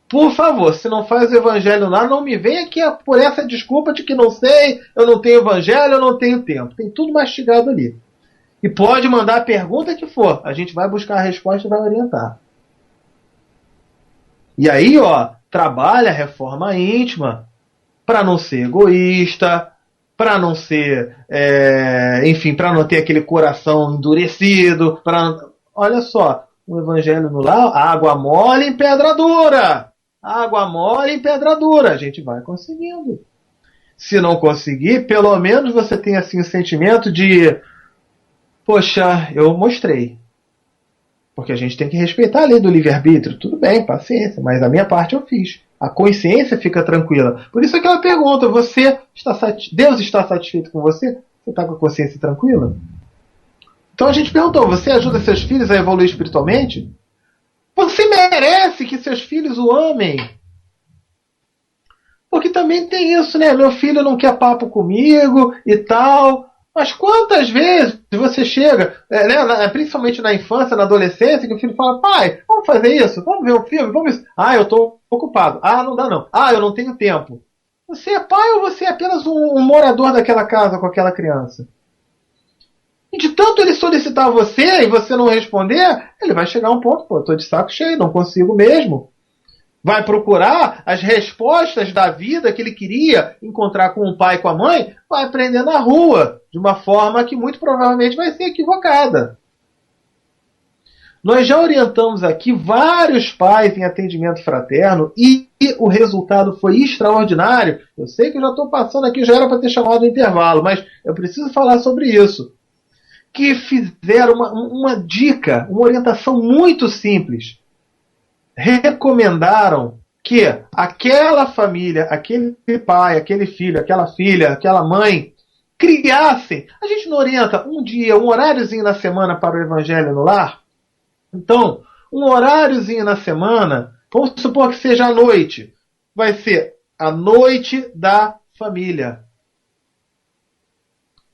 Por favor, se não faz o Evangelho lá, não me venha aqui por essa desculpa de que não sei, eu não tenho Evangelho, eu não tenho tempo. Tem tudo mastigado ali. E pode mandar a pergunta que for. A gente vai buscar a resposta e vai orientar. E aí, trabalha a reforma íntima para não ser egoísta, para não ser, enfim, para não ter aquele coração endurecido. Olha só, o Evangelho no Lar, água mole em pedra dura. Água mole em pedra dura. A gente vai conseguindo. Se não conseguir, pelo menos você tem assim o sentimento de... Poxa, eu mostrei. Porque a gente tem que respeitar a lei do livre-arbítrio. Tudo bem, paciência, mas a minha parte eu fiz. A consciência fica tranquila. Por isso aquela pergunta, Deus está satisfeito com você? Você está com a consciência tranquila? Então a gente perguntou, você ajuda seus filhos a evoluir espiritualmente? Você merece que seus filhos o amem. Porque também tem isso, né? Meu filho não quer papo comigo e tal... Mas quantas vezes você chega, principalmente na infância, na adolescência, que o filho fala, pai, vamos fazer isso? Vamos ver um filme? Vamos... Ah, eu estou ocupado. Ah, não dá não. Ah, eu não tenho tempo. Você é pai ou você é apenas um morador daquela casa com aquela criança? E de tanto ele solicitar você e você não responder, ele vai chegar a um ponto, pô, estou de saco cheio, não consigo mesmo. Vai procurar as respostas da vida que ele queria encontrar com o pai e com a mãe, vai aprender na rua, de uma forma que muito provavelmente vai ser equivocada. Nós já orientamos aqui vários pais em atendimento fraterno e o resultado foi extraordinário. Eu sei que eu já estou passando aqui, já era para ter chamado o intervalo, mas eu preciso falar sobre isso. Que fizeram uma dica, uma orientação muito simples. Recomendaram que aquela família, aquele pai, aquele filho, aquela filha, aquela mãe, criassem. A gente não orienta um dia, um horáriozinho na semana para o Evangelho no Lar? Então, um horáriozinho na semana, vamos supor que seja à noite, vai ser a noite da família.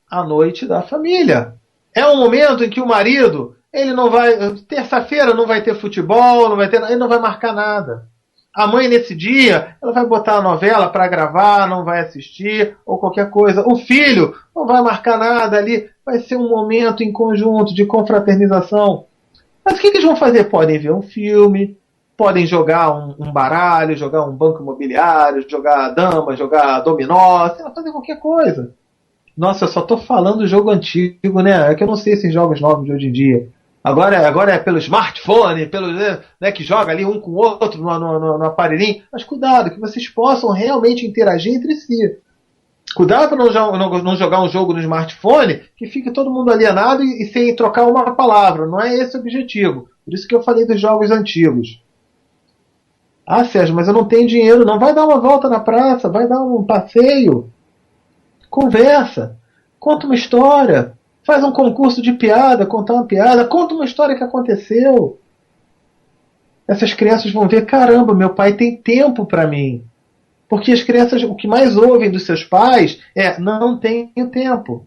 A noite da família. É um momento em que o marido... Ele não vai... Terça-feira não vai ter futebol, ele não vai marcar nada. A mãe, nesse dia, ela vai botar a novela para gravar, não vai assistir, ou qualquer coisa. O filho não vai marcar nada ali. Vai ser um momento em conjunto de confraternização. Mas o que eles vão fazer? Podem ver um filme, podem jogar um baralho, jogar um banco imobiliário, jogar dama, jogar dominó, sei lá, fazer qualquer coisa. Nossa, eu só tô falando do jogo antigo, né? É que eu não sei esses jogos novos de hoje em dia. Agora é pelo smartphone, que joga ali um com o outro no aparelhinho. Mas cuidado, que vocês possam realmente interagir entre si. Cuidado para não jogar um jogo no smartphone que fique todo mundo alienado e sem trocar uma palavra. Não é esse o objetivo. Por isso que eu falei dos jogos antigos. Ah, Sérgio, mas eu não tenho dinheiro. Não, vai dar uma volta na praça, vai dar um passeio. Conversa. Conta uma história. Faz um concurso de piada, contar uma piada. Conta uma história que aconteceu. Essas crianças vão ver, caramba, meu pai tem tempo para mim. Porque as crianças, o que mais ouvem dos seus pais é: não tenho tempo.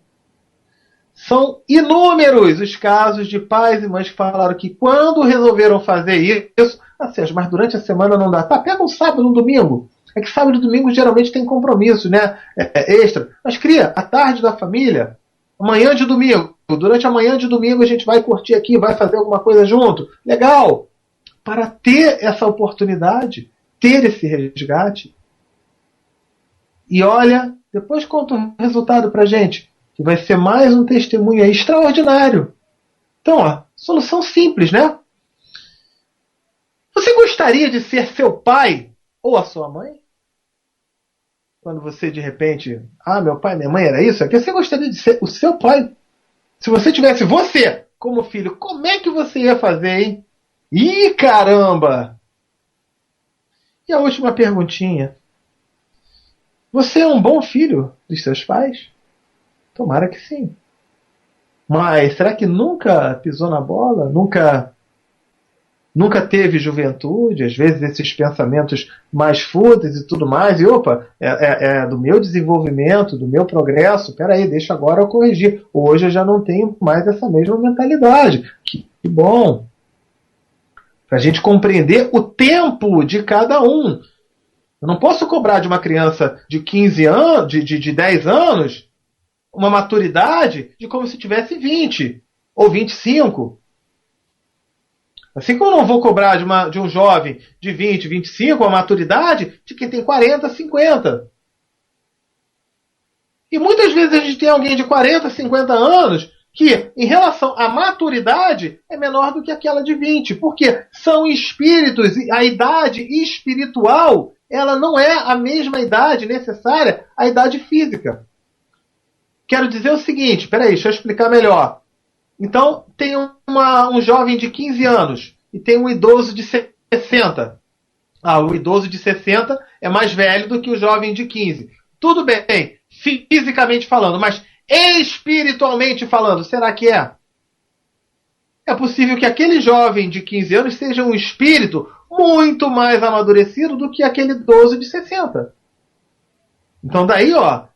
São inúmeros os casos de pais e mães que falaram que quando resolveram fazer isso, Sérgio, mas durante a semana não dá. Tá, pega um sábado, um domingo. É que sábado e domingo geralmente tem compromisso, né? Extra. Mas cria a tarde da família, amanhã de domingo. Durante a manhã de domingo a gente vai curtir aqui, vai fazer alguma coisa junto. Legal! Para ter essa oportunidade, ter esse resgate. E olha, depois conta o resultado pra gente, que vai ser mais um testemunho aí extraordinário. Então, ó, solução simples, né? Você gostaria de ser seu pai ou a sua mãe? Quando você de repente, meu pai, minha mãe era isso, aqui você gostaria de ser o seu pai. Se você tivesse você como filho, como é que você ia fazer, hein? Ih, caramba! E a última perguntinha. Você é um bom filho dos seus pais? Tomara que sim. Mas será que nunca pisou na bola? Nunca teve juventude? Às vezes esses pensamentos mais fúteis e tudo mais. E opa, é do meu desenvolvimento, do meu progresso. Peraí, deixa agora eu corrigir. Hoje eu já não tenho mais essa mesma mentalidade. Que bom! Para a gente compreender o tempo de cada um. Eu não posso cobrar de uma criança de 15 anos, de 10 anos, uma maturidade de como se tivesse 20 ou 25. Assim como eu não vou cobrar de um jovem de 20, 25 a maturidade de quem tem 40, 50. E muitas vezes a gente tem alguém de 40, 50 anos que, em relação à maturidade, é menor do que aquela de 20. Porque são espíritos, e a idade espiritual ela não é a mesma idade necessária à idade física. Quero dizer o seguinte, peraí, deixa eu explicar melhor. Então, tem um jovem de 15 anos e tem um idoso de 60. O idoso de 60 é mais velho do que o jovem de 15. Tudo bem, fisicamente falando, mas espiritualmente falando, será que é? É possível que aquele jovem de 15 anos seja um espírito muito mais amadurecido do que aquele idoso de 60. Então daí,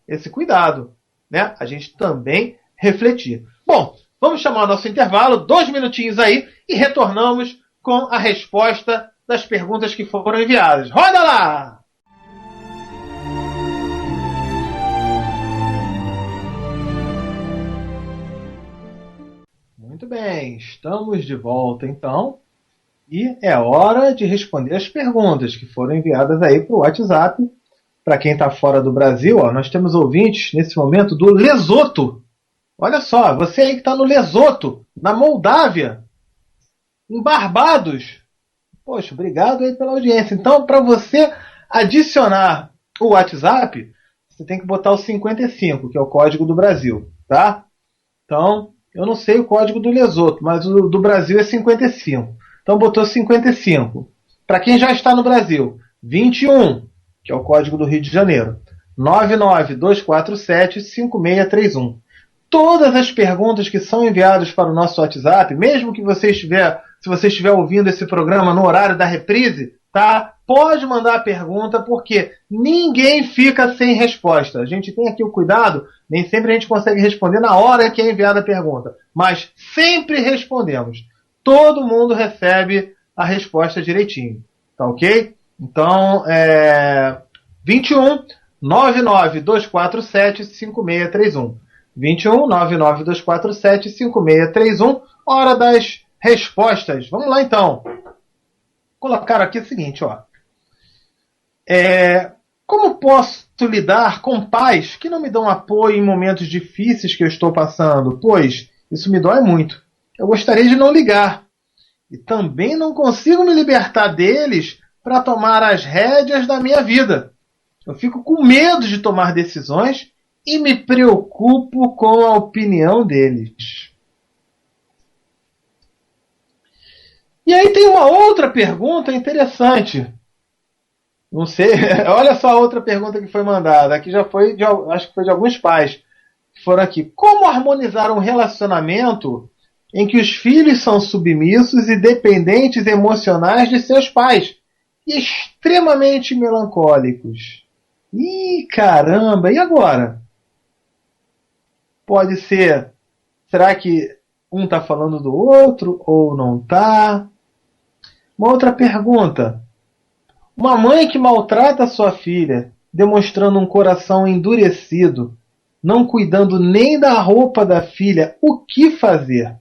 esse cuidado, né? A gente também refletir. Bom, vamos chamar o nosso intervalo, 2 minutinhos aí, e retornamos com a resposta das perguntas que foram enviadas. Roda lá! Muito bem, estamos de volta então. E é hora de responder as perguntas que foram enviadas aí para o WhatsApp. Para quem está fora do Brasil, nós temos ouvintes nesse momento do Lesoto. Olha só, você aí que está no Lesoto, na Moldávia, em Barbados. Poxa, obrigado aí pela audiência. Então, para você adicionar o WhatsApp, você tem que botar o 55, que é o código do Brasil, tá? Então, eu não sei o código do Lesoto, mas o do Brasil é 55. Então botou 55. Para quem já está no Brasil, 21, que é o código do Rio de Janeiro. 992475631. Todas as perguntas que são enviadas para o nosso WhatsApp, mesmo que se você estiver ouvindo esse programa no horário da reprise, tá? Pode mandar a pergunta, porque ninguém fica sem resposta. A gente tem aqui o cuidado, nem sempre a gente consegue responder na hora que é enviada a pergunta, mas sempre respondemos. Todo mundo recebe a resposta direitinho. Tá ok? Então, 21 99247 5631. 21 99247 5631. Hora das respostas. Vamos lá então. Colocar aqui o seguinte, como posso lidar com pais que não me dão apoio em momentos difíceis que eu estou passando? Pois isso me dói muito. Eu gostaria de não ligar. E também não consigo me libertar deles para tomar as rédeas da minha vida. Eu fico com medo de tomar decisões e me preocupo com a opinião deles. E aí tem uma outra pergunta interessante. Não sei, olha só a outra pergunta que foi mandada. Aqui já foi, acho que foi de alguns pais que foram aqui. Como harmonizar um relacionamento em que os filhos são submissos e dependentes emocionais de seus pais e extremamente melancólicos? Ih, caramba, e agora? Pode ser, será que um está falando do outro ou não está? Uma outra pergunta. Uma mãe que maltrata sua filha, demonstrando um coração endurecido, não cuidando nem da roupa da filha, o que fazer?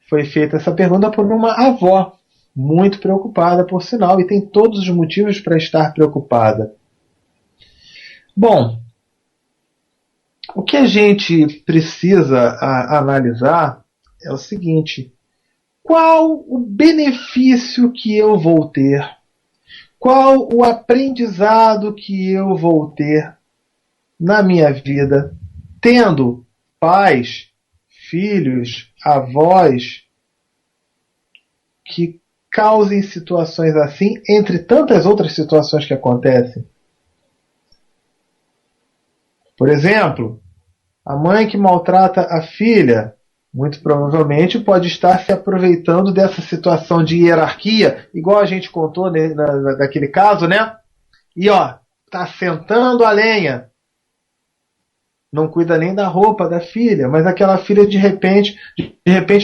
Foi feita essa pergunta por uma avó, muito preocupada, por sinal, e tem todos os motivos para estar preocupada. Bom, o que a gente precisa analisar é o seguinte: qual o benefício que eu vou ter? Qual o aprendizado que eu vou ter na minha vida tendo pais, filhos, avós que causem situações assim, entre tantas outras situações que acontecem? Por exemplo, a mãe que maltrata a filha, muito provavelmente pode estar se aproveitando dessa situação de hierarquia, igual a gente contou naquele caso, né? E ó, tá sentando a lenha. Não cuida nem da roupa da filha, mas aquela filha de repente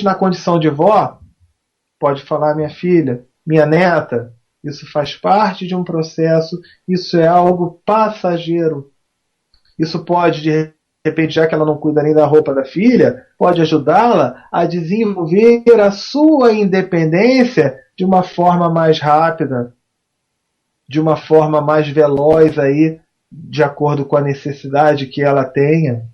na condição de vó, pode falar: minha filha, minha neta, isso faz parte de um processo, isso é algo passageiro. Isso pode, de repente, já que ela não cuida nem da roupa da filha, pode ajudá-la a desenvolver a sua independência de uma forma mais rápida, de uma forma mais veloz aí, de acordo com a necessidade que ela tenha.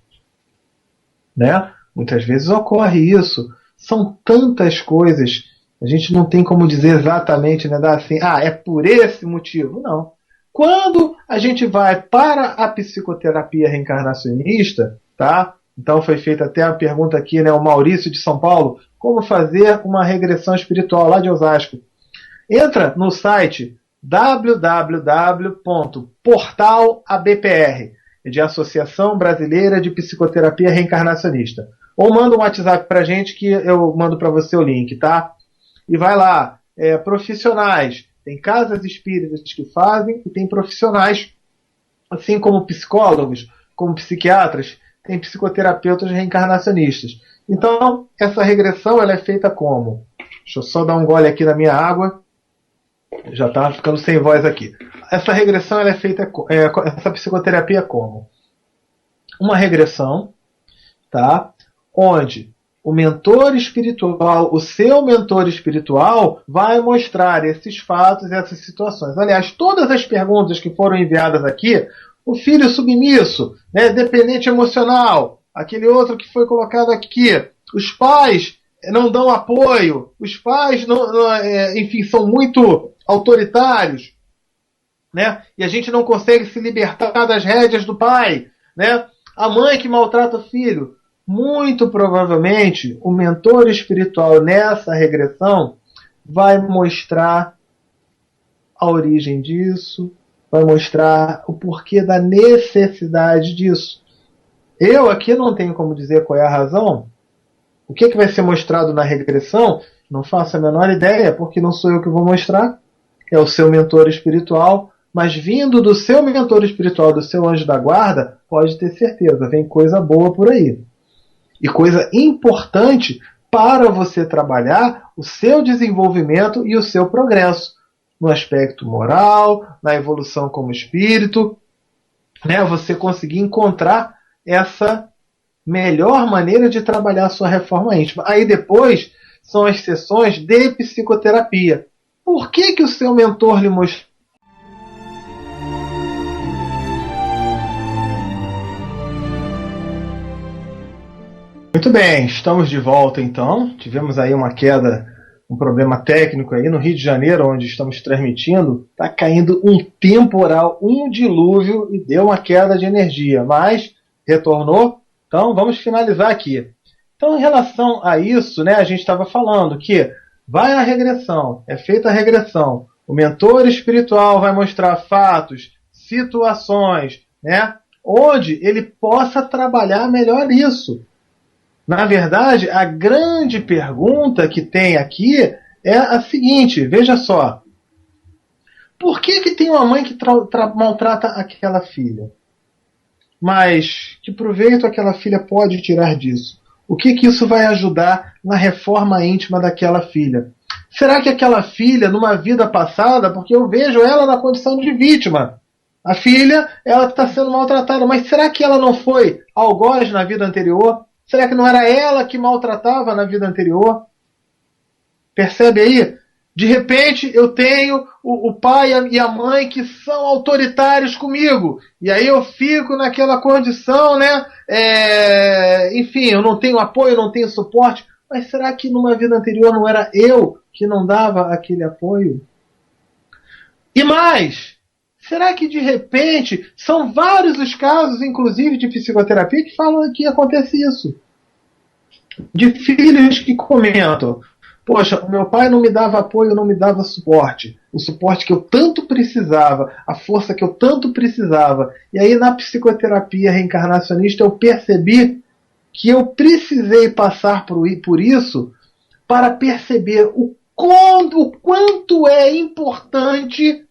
Né? Muitas vezes ocorre isso. São tantas coisas. A gente não tem como dizer exatamente, né, dar assim, é por esse motivo. Não. Quando a gente vai para a psicoterapia reencarnacionista, tá? Então foi feita até a pergunta aqui, né, o Maurício de São Paulo, como fazer uma regressão espiritual lá de Osasco. Entra no site www.portalabpr, de Associação Brasileira de Psicoterapia Reencarnacionista. Ou manda um WhatsApp pra gente que eu mando para você o link, tá? E vai lá, profissionais. Tem casas espíritas que fazem e tem profissionais, assim como psicólogos, como psiquiatras, tem psicoterapeutas reencarnacionistas. Então, essa regressão ela é feita como? Deixa eu só dar um gole aqui na minha água. Já está ficando sem voz aqui. Essa regressão ela é feita, essa psicoterapia como? Uma regressão, tá? Onde o mentor espiritual, o seu mentor espiritual, vai mostrar esses fatos, essas situações. Aliás, todas as perguntas que foram enviadas aqui, o filho submisso, né, dependente emocional, aquele outro que foi colocado aqui, os pais não dão apoio, os pais, enfim, são muito autoritários, né, e a gente não consegue se libertar das rédeas do pai, né, a mãe que maltrata o filho. Muito provavelmente, o mentor espiritual nessa regressão vai mostrar a origem disso, vai mostrar o porquê da necessidade disso. Eu aqui não tenho como dizer qual é a razão. O que vai ser mostrado na regressão, não faço a menor ideia, porque não sou eu que vou mostrar, é o seu mentor espiritual, mas vindo do seu mentor espiritual, do seu anjo da guarda, pode ter certeza, vem coisa boa por aí. E coisa importante para você trabalhar o seu desenvolvimento e o seu progresso no aspecto moral, na evolução como espírito, né? Você conseguir encontrar essa melhor maneira de trabalhar a sua reforma íntima. Aí depois são as sessões de psicoterapia. Por que o seu mentor lhe mostrou? Muito bem, estamos de volta então. Tivemos aí uma queda, um problema técnico aí no Rio de Janeiro, onde estamos transmitindo. Está caindo um temporal, um dilúvio e deu uma queda de energia, mas retornou. Então vamos finalizar aqui. Então, em relação a isso, né, a gente estava falando que vai a regressão, é feita a regressão. O mentor espiritual vai mostrar fatos, situações, né, onde ele possa trabalhar melhor isso. Na verdade, a grande pergunta que tem aqui é a seguinte, veja só. Por que tem uma mãe que maltrata aquela filha? Mas que proveito aquela filha pode tirar disso? O que isso vai ajudar na reforma íntima daquela filha? Será que aquela filha, numa vida passada, porque eu vejo ela na condição de vítima, a filha, ela está sendo maltratada, mas será que ela não foi algoz na vida anterior? Será que não era ela que maltratava na vida anterior? Percebe aí? De repente eu tenho o pai e a mãe que são autoritários comigo. E aí eu fico naquela condição, né? Enfim, eu não tenho apoio, não tenho suporte. Mas será que numa vida anterior não era eu que não dava aquele apoio? E mais, será que de repente são vários os casos, inclusive de psicoterapia, que falam que acontece isso? De filhos que comentam: poxa, o meu pai não me dava apoio, não me dava suporte. O suporte que eu tanto precisava, a força que eu tanto precisava. E aí na psicoterapia reencarnacionista eu percebi que eu precisei passar por isso para perceber o quanto é importante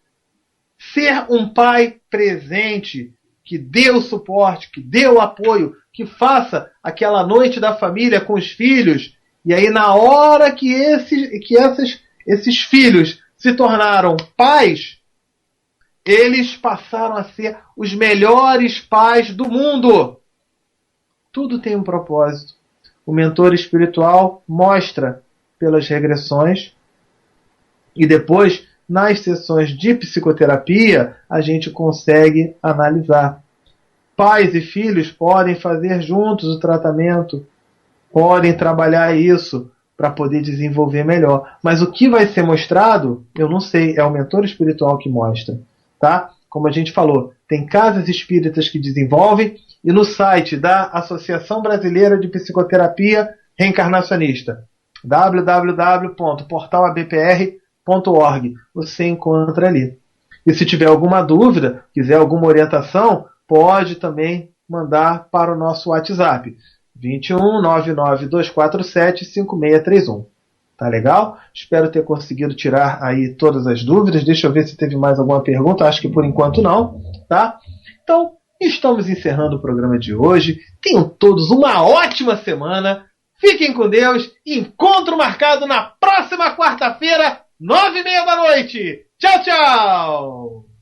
ser um pai presente, que dê o suporte, que dê o apoio, que faça aquela noite da família com os filhos. E aí na hora que esses filhos se tornaram pais, eles passaram a ser os melhores pais do mundo. Tudo tem um propósito. O mentor espiritual mostra pelas regressões e depois, nas sessões de psicoterapia, a gente consegue analisar. Pais e filhos podem fazer juntos o tratamento, podem trabalhar isso para poder desenvolver melhor. Mas o que vai ser mostrado, eu não sei, é o mentor espiritual que mostra. Tá? Como a gente falou, tem casas espíritas que desenvolvem, e no site da Associação Brasileira de Psicoterapia Reencarnacionista, www.portalabpr.org, você encontra ali. E se tiver alguma dúvida, quiser alguma orientação, pode também mandar para o nosso WhatsApp, 21 99247 5631. Tá legal? Espero ter conseguido tirar aí todas as dúvidas. Deixa eu ver se teve mais alguma pergunta. Acho que por enquanto não, tá? Então, estamos encerrando o programa de hoje. Tenham todos uma ótima semana. Fiquem com Deus. Encontro marcado na próxima quarta-feira, 9:30 da noite. Tchau, tchau!